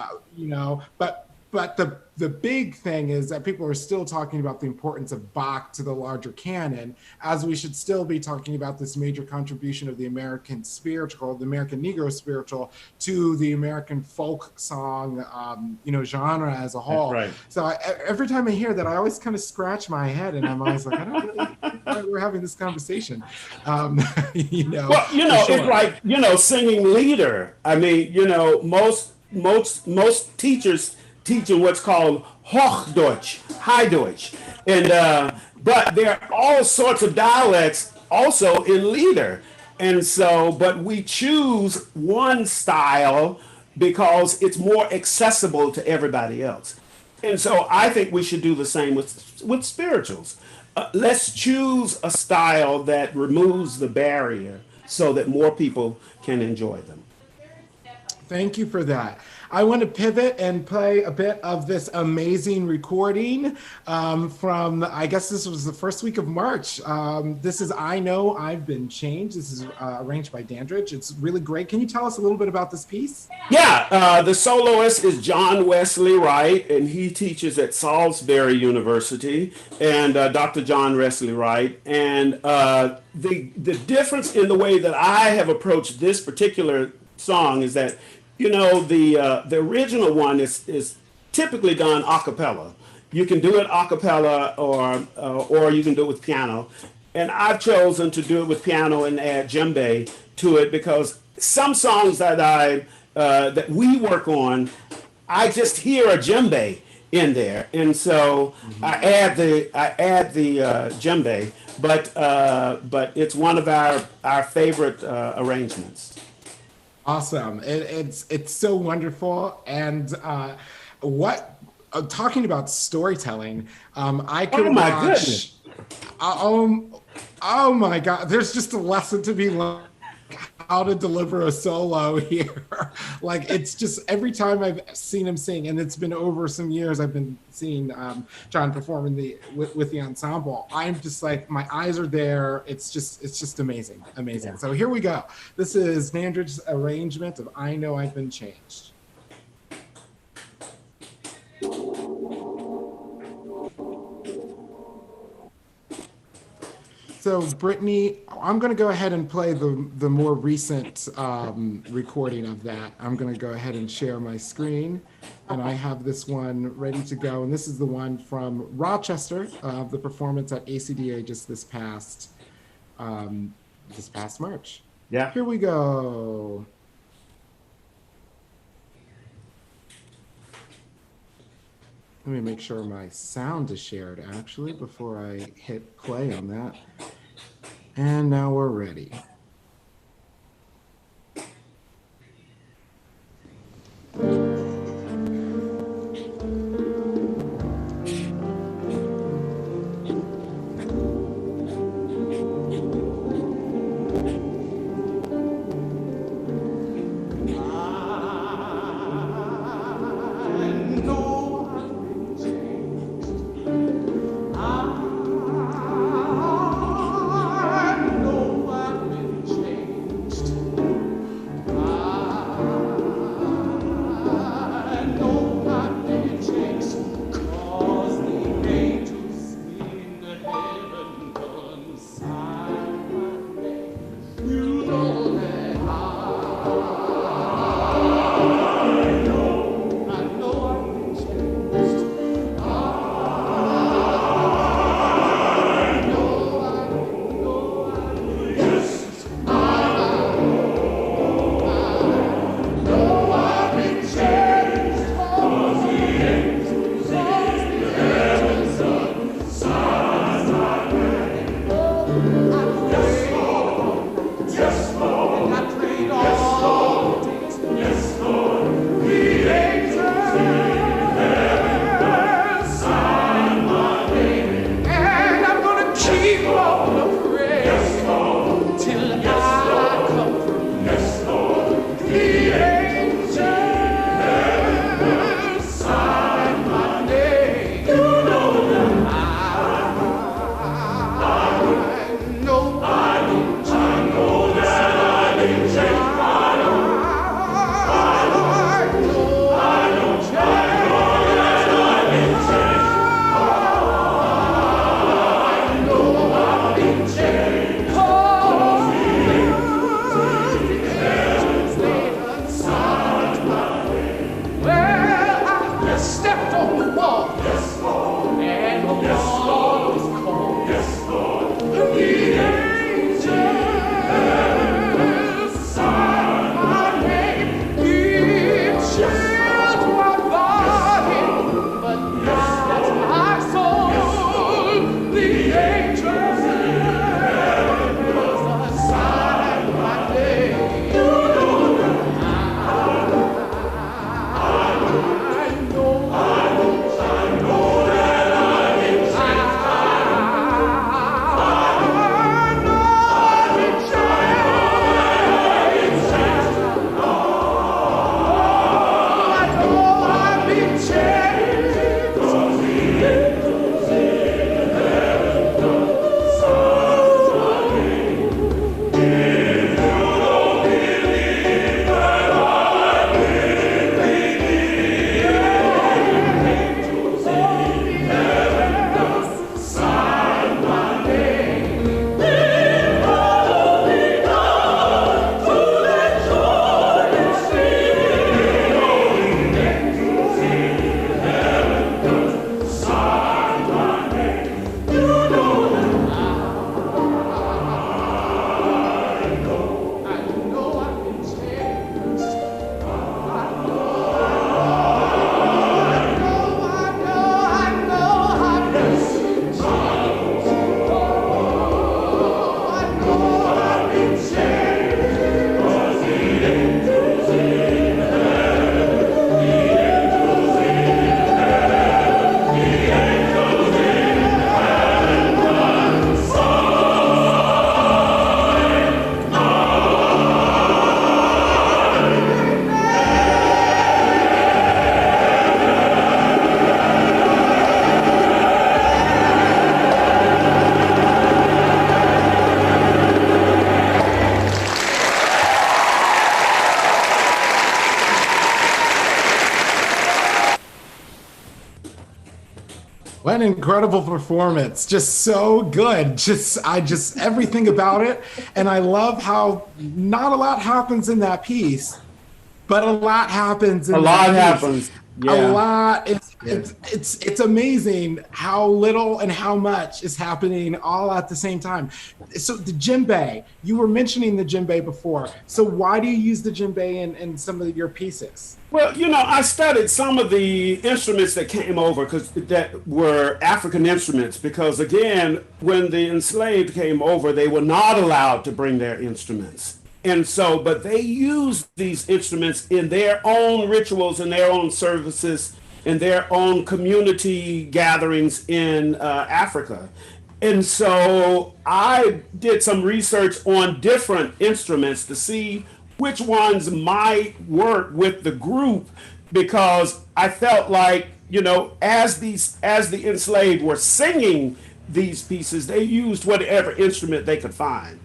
But the big thing is that people are still talking about the importance of Bach to the larger canon, as we should still be talking about this major contribution of the American spiritual, the American Negro spiritual, to the American folk song, genre as a whole. That's right. So every time I hear that, I always kind of scratch my head, and I'm always like, I don't really think why we're having this conversation. Well, it's like, singing leader. I mean, most teachers teaching what's called Hochdeutsch, High Deutsch. And but there are all sorts of dialects also in Lieder. And so, but we choose one style because it's more accessible to everybody else. And so I think we should do the same with spirituals. Let's choose a style that removes the barrier so that more people can enjoy them. Thank you for that. I want to pivot and play a bit of this amazing recording from, I guess this was the first week of March. This is I Know I've Been Changed. This is arranged by Dandridge. It's really great. Can you tell us a little bit about this piece? Yeah, the soloist is John Wesley Wright, and he teaches at Salisbury University, and Dr. John Wesley Wright. And the difference in the way that I have approached this particular song is that, the original one is typically done a cappella. You can do it a cappella or you can do it with piano. And I've chosen to do it with piano and add djembe to it because some songs that we work on, I just hear a djembe in there, and so I add the djembe. But it's one of our favorite arrangements. Awesome. It's so wonderful. And talking about storytelling, I could goodness. Oh my God, there's just a lesson to be learned. how to deliver a solo here. Like, it's just every time I've seen him sing, and it's been over some years I've been seeing John perform with the ensemble, I'm just like, my eyes are there. It's just amazing. Yeah. So here we go. This is Mandridge's arrangement of I Know I've Been Changed. So Brittany, I'm going to go ahead and play the more recent recording of that. I'm going to go ahead and share my screen, and I have this one ready to go. And this is the one from Rochester, the performance at ACDA just this past March. Yeah. Here we go. Let me make sure my sound is shared, actually, before I hit play on that. And now we're ready. What an incredible performance. Just so good. Just everything about it. And I love how not a lot happens in that piece, but a lot happens A in that lot piece. happens. A Yeah. lot. Yeah. It's amazing how little and how much is happening all at the same time. So the djembe, you were mentioning the djembe before. So why do you use the djembe in some of your pieces? Well, I studied some of the instruments that came over because that were African instruments. Because again, when the enslaved came over, they were not allowed to bring their instruments. And so, but they used these instruments in their own rituals, in their own services, in their own community gatherings in Africa. And so I did some research on different instruments to see which ones might work with the group because I felt like, as the enslaved were singing these pieces, they used whatever instrument they could find.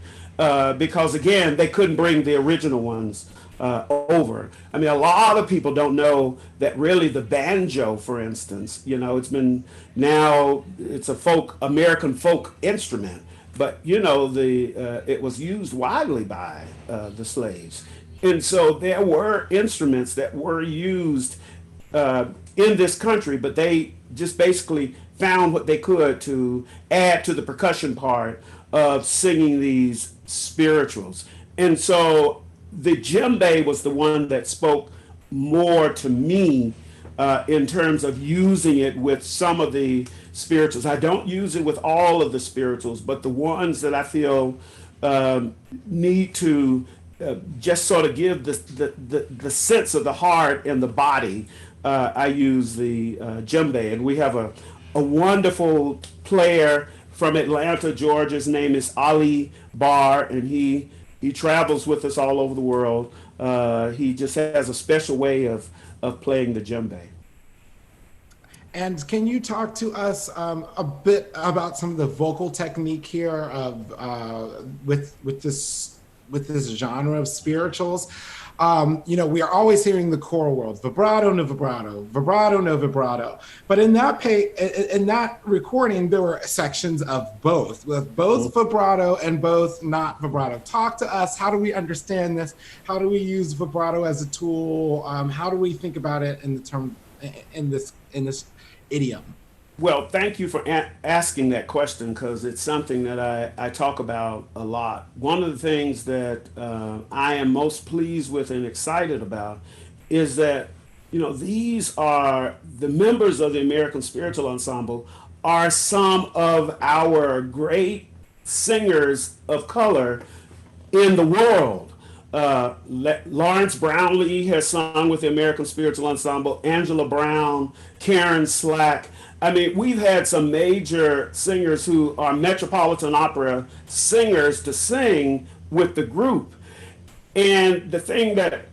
Because again, they couldn't bring the original ones over. I mean, a lot of people don't know that really the banjo, for instance, it's a American folk instrument, but it was used widely by the slaves, and so there were instruments that were used in this country, but they just basically found what they could to add to the percussion part of singing these spirituals. And so the djembe was the one that spoke more to me in terms of using it with some of the spirituals. I don't use it with all of the spirituals, but the ones that I feel need to just sort of give the sense of the heart and the body, I use the djembe. And we have a wonderful player from Atlanta, Georgia. His name is Ali Barr, and he travels with us all over the world. He just has a special way of playing the djembe. And can you talk to us a bit about some of the vocal technique here of with this genre of spirituals? We are always hearing the choral world, vibrato, no vibrato, vibrato, no vibrato. But in that recording, there were sections of both, with both vibrato and both not vibrato. Talk to us. How do we understand this? How do we use vibrato as a tool? How do we think about it in this idiom? Well, thank you for asking that question because it's something that I talk about a lot. One of the things that I am most pleased with and excited about is that, these are the members of the American Spiritual Ensemble are some of our great singers of color in the world. Lawrence Brownlee has sung with the American Spiritual Ensemble, Angela Brown, Karen Slack. I mean, we've had some major singers who are Metropolitan Opera singers to sing with the group. And the thing that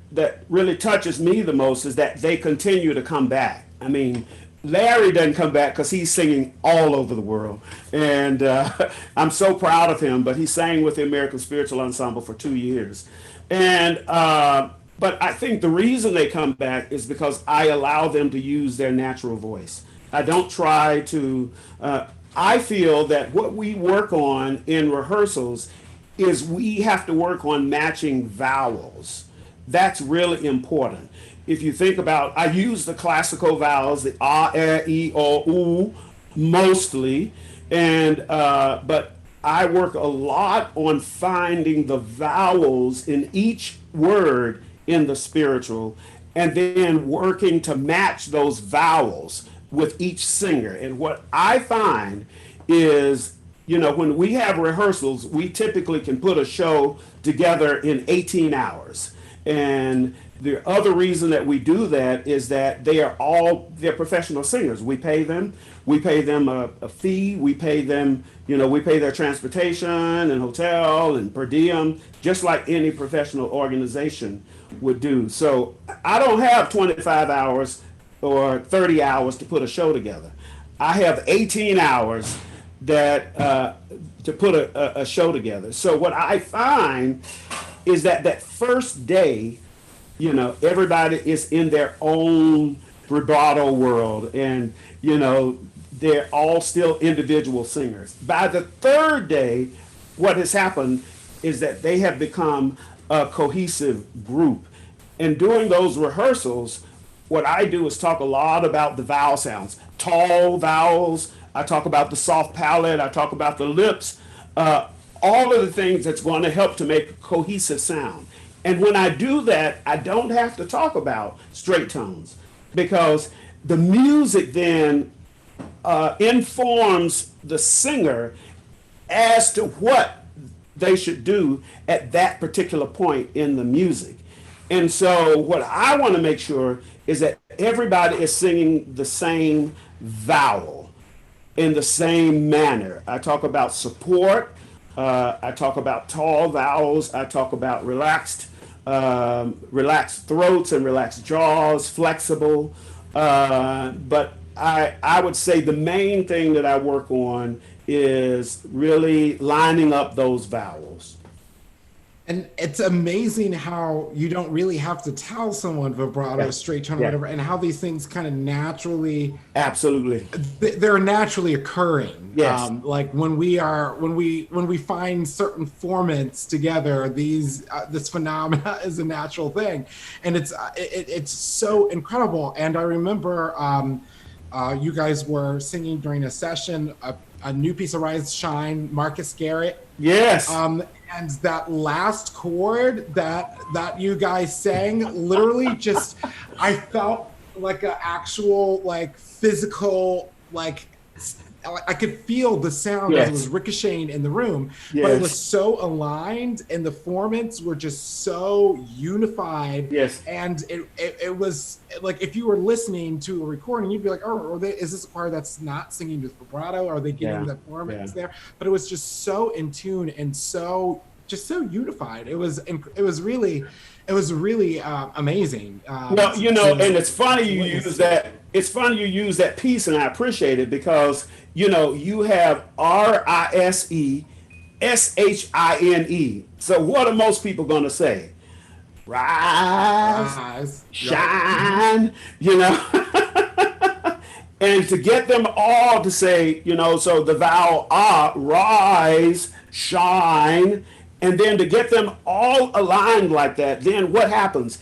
really touches me the most is that they continue to come back. I mean, Larry doesn't come back because he's singing all over the world. And I'm so proud of him, but he sang with the American Spiritual Ensemble for 2 years. And but I think the reason they come back is because I allow them to use their natural voice. I don't try to, I feel that what we work on in rehearsals is we have to work on matching vowels. That's really important. If you think about, I use the classical vowels, the a, e, o, u, mostly, but I work a lot on finding the vowels in each word in the spiritual, and then working to match those vowels with each singer. And what I find is, when we have rehearsals, we typically can put a show together in 18 hours. And the other reason that we do that is that they're professional singers. We pay them a fee. We pay them, we pay their transportation and hotel and per diem, just like any professional organization would do. So I don't have 25 hours or 30 hours to put a show together. I have 18 hours to put a show together. So what I find is that first day, everybody is in their own vibrato world, and they're all still individual singers. By the third day, what has happened is that they have become a cohesive group. And during those rehearsals, what I do is talk a lot about the vowel sounds, tall vowels. I talk about the soft palate. I talk about the lips, all of the things that's going to help to make a cohesive sound. And when I do that, I don't have to talk about straight tones because the music then informs the singer as to what they should do at that particular point in the music. And so what I want to make sure is that everybody is singing the same vowel in the same manner. I talk about support. I talk about tall vowels. I talk about relaxed throats and relaxed jaws, flexible. But I would say the main thing that I work on is really lining up those vowels. And it's amazing how you don't really have to tell someone vibrato, straight tone, whatever, and how these things kind of naturally, absolutely, they're naturally occurring. Yes. Like when we find certain formants together, this phenomena is a natural thing, and it's so incredible. And I remember you guys were singing during a session a new piece of Rise Shine, Marcus Garrett. Yes. And that last chord that you guys sang, literally just, I felt like an actual, like, physical, like, I could feel the sound as it was ricocheting in the room, but it was so aligned and the formants were just so unified. Yes. And it was like, if you were listening to a recording, you'd be like, oh, is this a choir that's not singing with vibrato? Are they getting the formants there? But it was just so in tune and so unified. It was really amazing. Well, and it's funny you use that. It's funny you use that piece, and I appreciate it because you have RISE, SHINE. So what are most people going to say? Rise, shine. And to get them all to say, so the vowel rise, shine. And then to get them all aligned like that, then what happens?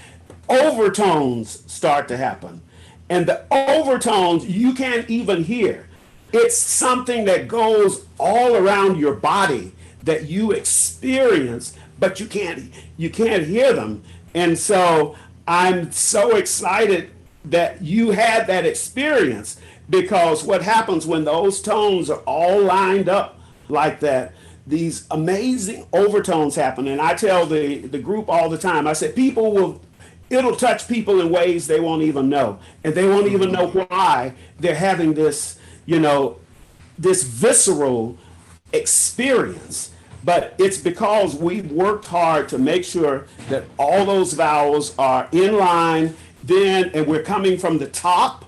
Overtones start to happen. And the overtones you can't even hear. It's something that goes all around your body that you experience, but you can't hear them. And so I'm so excited that you had that experience, because what happens when those tones are all lined up like that, these amazing overtones happen. And I tell the group all the time, I said, it'll touch people in ways they won't even know. And they won't even know why they're having this, this visceral experience. But it's because we've worked hard to make sure that all those vowels are in line and we're coming from the top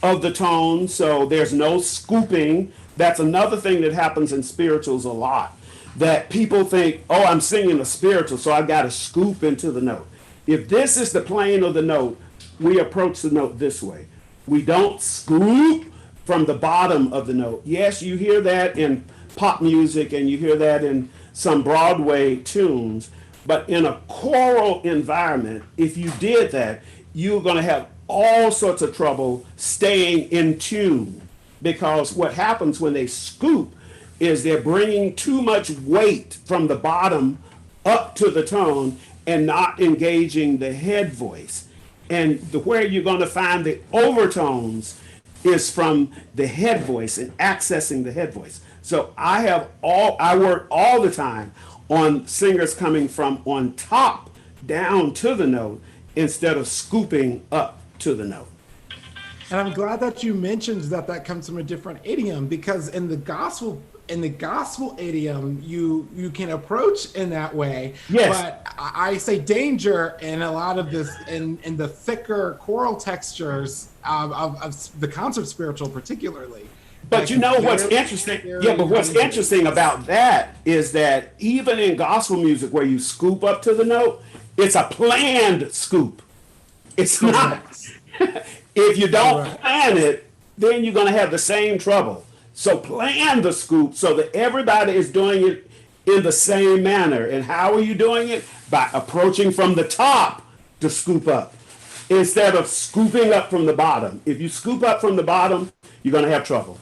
of the tone, so there's no scooping. That's another thing that happens in spirituals a lot, that people think, oh, I'm singing a spiritual, so I've got to scoop into the note. If this is the plane of the note, we approach the note this way. We don't scoop from the bottom of the note. Yes, you hear that in pop music and you hear that in some Broadway tunes, but in a choral environment, if you did that, you're going to have all sorts of trouble staying in tune. Because what happens when they scoop is they're bringing too much weight from the bottom up to the tone and not engaging the head voice. And where you're going to find the overtones is from the head voice and accessing the head voice. So I work all the time on singers coming from on top down to the note instead of scooping up to the note. And I'm glad that you mentioned that comes from a different idiom, because in the gospel idiom, you can approach in that way. Yes. But I say danger in a lot of this in the thicker choral textures of the concert spiritual particularly. But what's interesting? Yeah, but what's interesting about that is that even in gospel music where you scoop up to the note, it's a planned scoop. It's not. If you don't plan it, then you're going to have the same trouble. So plan the scoop so that everybody is doing it in the same manner. And how are you doing it? By approaching from the top to scoop up instead of scooping up from the bottom. If you scoop up from the bottom, you're going to have trouble.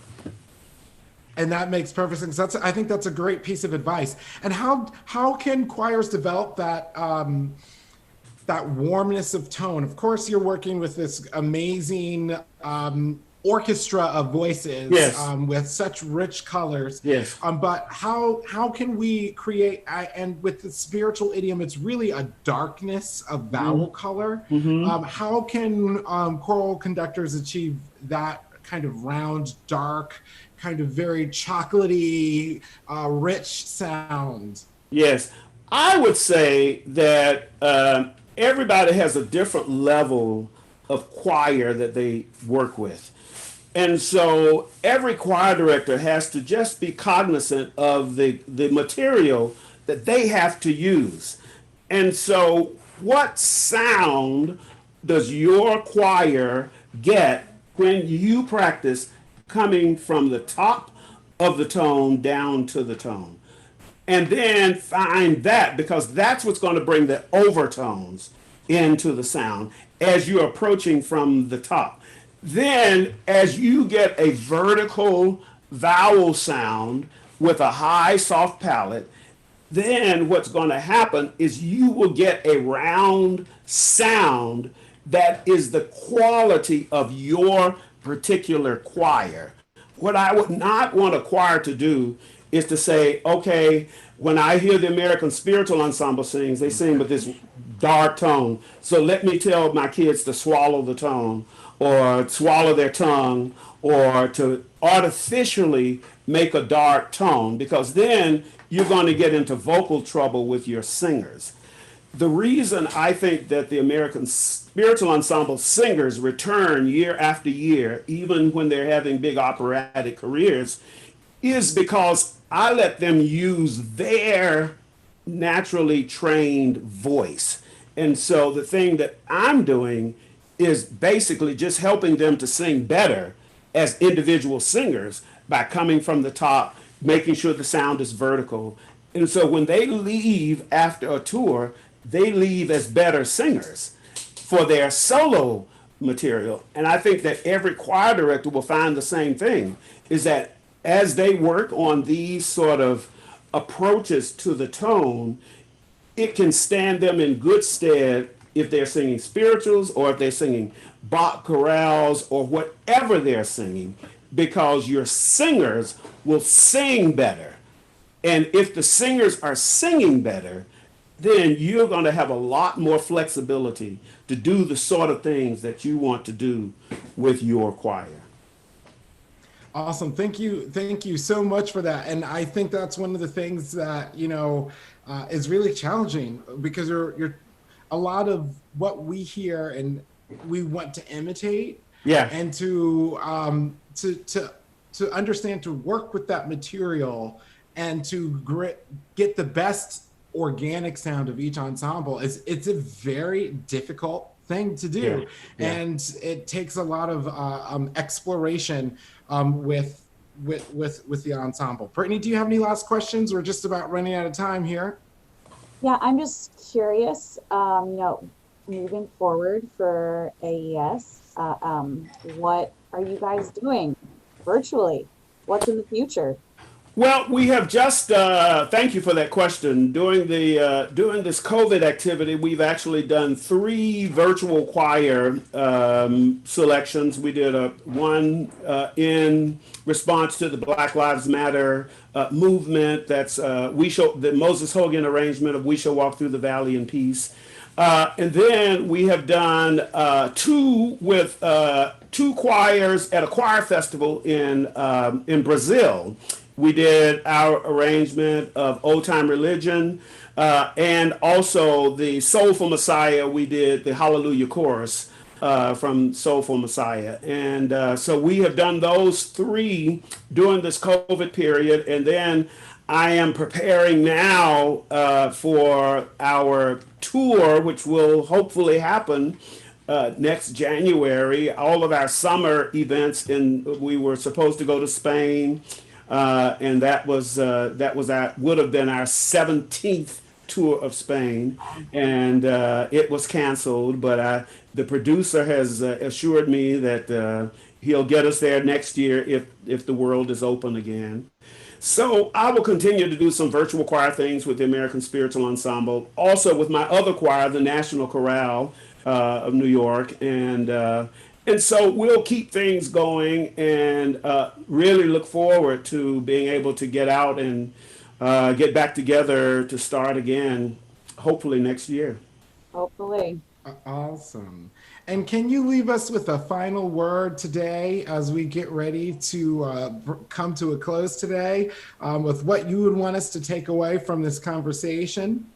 And that makes perfect sense. I think that's a great piece of advice. And how can choirs develop that that warmness of tone? Of course, you're working with this amazing orchestra of voices, yes, with such rich colors. Yes. But how can we create, and with the spiritual idiom, it's really a darkness of vowel color. How can choral conductors achieve that kind of round, dark, kind of very chocolatey, rich sound? Yes, I would say that everybody has a different level of choir that they work with. And so every choir director has to just be cognizant of the material that they have to use. And so what sound does your choir get when you practice coming from the top of the tone down to the tone? And then find that, because that's what's going to bring the overtones into the sound as you're approaching from the top. Then, as you get a vertical vowel sound with a high soft palate, then what's going to happen is you will get a round sound that is the quality of your particular choir. What I would not want a choir to do is to say, okay, when I hear the American Spiritual Ensemble sings, they sing with this dark tone. So let me tell my kids to swallow the tone or swallow their tongue or to artificially make a dark tone, because then you're going to get into vocal trouble with your singers. The reason I think that the American Spiritual Ensemble singers return year after year, even when they're having big operatic careers, is because I let them use their naturally trained voice. And so the thing that I'm doing is basically just helping them to sing better as individual singers by coming from the top, making sure the sound is vertical. And so when they leave after a tour, they leave as better singers for their solo material. And I think that every choir director will find the same thing, is that as they work on these sort of approaches to the tone, it can stand them in good stead if they're singing spirituals or if they're singing Bach chorales or whatever they're singing, because your singers will sing better. And if the singers are singing better, then you're going to have a lot more flexibility to do the sort of things that you want to do with your choir. Awesome. Thank you so much for that. And I think that's one of the things that, is really challenging, because you're a lot of what we hear and we want to imitate. Yeah. And to understand, to work with that material and to get the best organic sound of each ensemble it's a very difficult thing to do. Yeah. And it takes a lot of exploration with the ensemble. Brittany, do you have any last questions? We're just about running out of time here. Yeah, I'm just curious, moving forward for AES, what are you guys doing virtually? What's in the future? Well, we have just, thank you for that question. During this COVID activity, we've actually done 3 virtual choir selections. We did one in response to the Black Lives Matter movement. That's the Moses Hogan arrangement of We Shall Walk Through the Valley in Peace. And then we have done 2 with 2 choirs at a choir festival in Brazil. We did our arrangement of Old Time Religion, and also the Soulful Messiah. We did the Hallelujah Chorus from Soulful Messiah. And so we have done those 3 during this COVID period. And then I am preparing now for our tour, which will hopefully happen next January. All of our summer events, and we were supposed to go to Spain, and that was would have been our 17th tour of Spain, and it was canceled. But the producer has assured me that he'll get us there next year if the world is open again. So I will continue to do some virtual choir things with the American Spiritual Ensemble, also with my other choir, the National Chorale of New York, and so we'll keep things going, and really look forward to being able to get out and get back together to start again, hopefully next year. Hopefully. Awesome. And can you leave us with a final word today as we get ready to come to a close today, with what you would want us to take away from this conversation?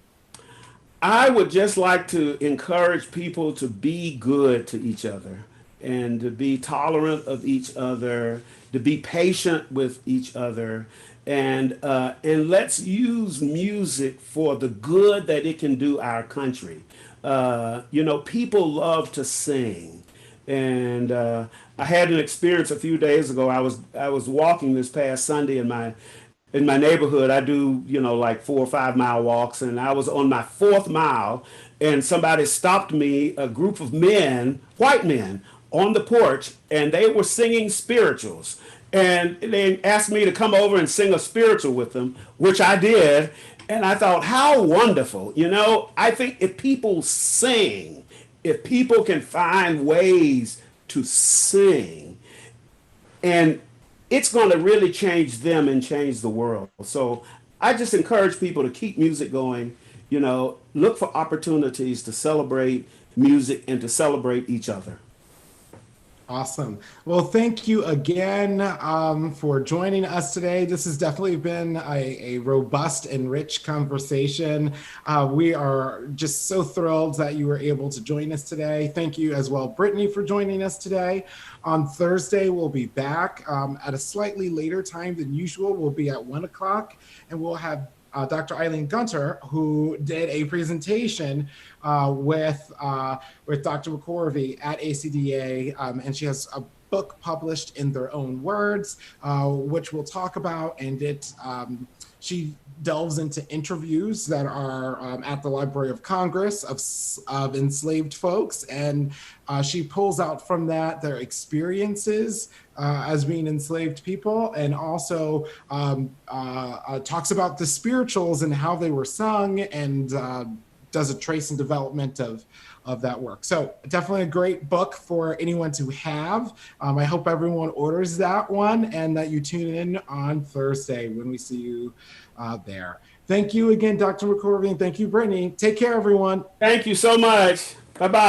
I would just like to encourage people to be good to each other and to be tolerant of each other, to be patient with each other, and let's use music for the good that it can do our country. People love to sing, and I had an experience a few days ago. I was walking this past Sunday in my neighborhood. I do, like 4 or 5 mile walks, and I was on my 4th mile, and somebody stopped me, a group of men, white men, on the porch, and they were singing spirituals. And they asked me to come over and sing a spiritual with them, which I did. And I thought, how wonderful. I think if people sing, if people can find ways to sing, and it's going to really change them and change the world. So I just encourage people to keep music going, look for opportunities to celebrate music and to celebrate each other. Awesome. Well, thank you again for joining us today. This has definitely been a robust and rich conversation. We are just so thrilled that you were able to join us today. Thank you as well, Brittany, for joining us today. On Thursday, we'll be back at a slightly later time than usual. We'll be at 1 o'clock, and we'll have Dr. Eileen Gunter, who did a presentation with Dr. McCorvey at ACDA, and she has a book published in their own words, which we'll talk about. And she delves into interviews that are at the Library of Congress of enslaved folks, and she pulls out from that their experiences as being enslaved people, and also talks about the spirituals and how they were sung, and does a trace and development of that work. So definitely a great book for anyone to have. I hope everyone orders that one, and that you tune in on Thursday when we see you there. Thank you again, Dr. McCorvey, and thank you, Brittany. Take care, everyone. Thank you so much. Bye-bye.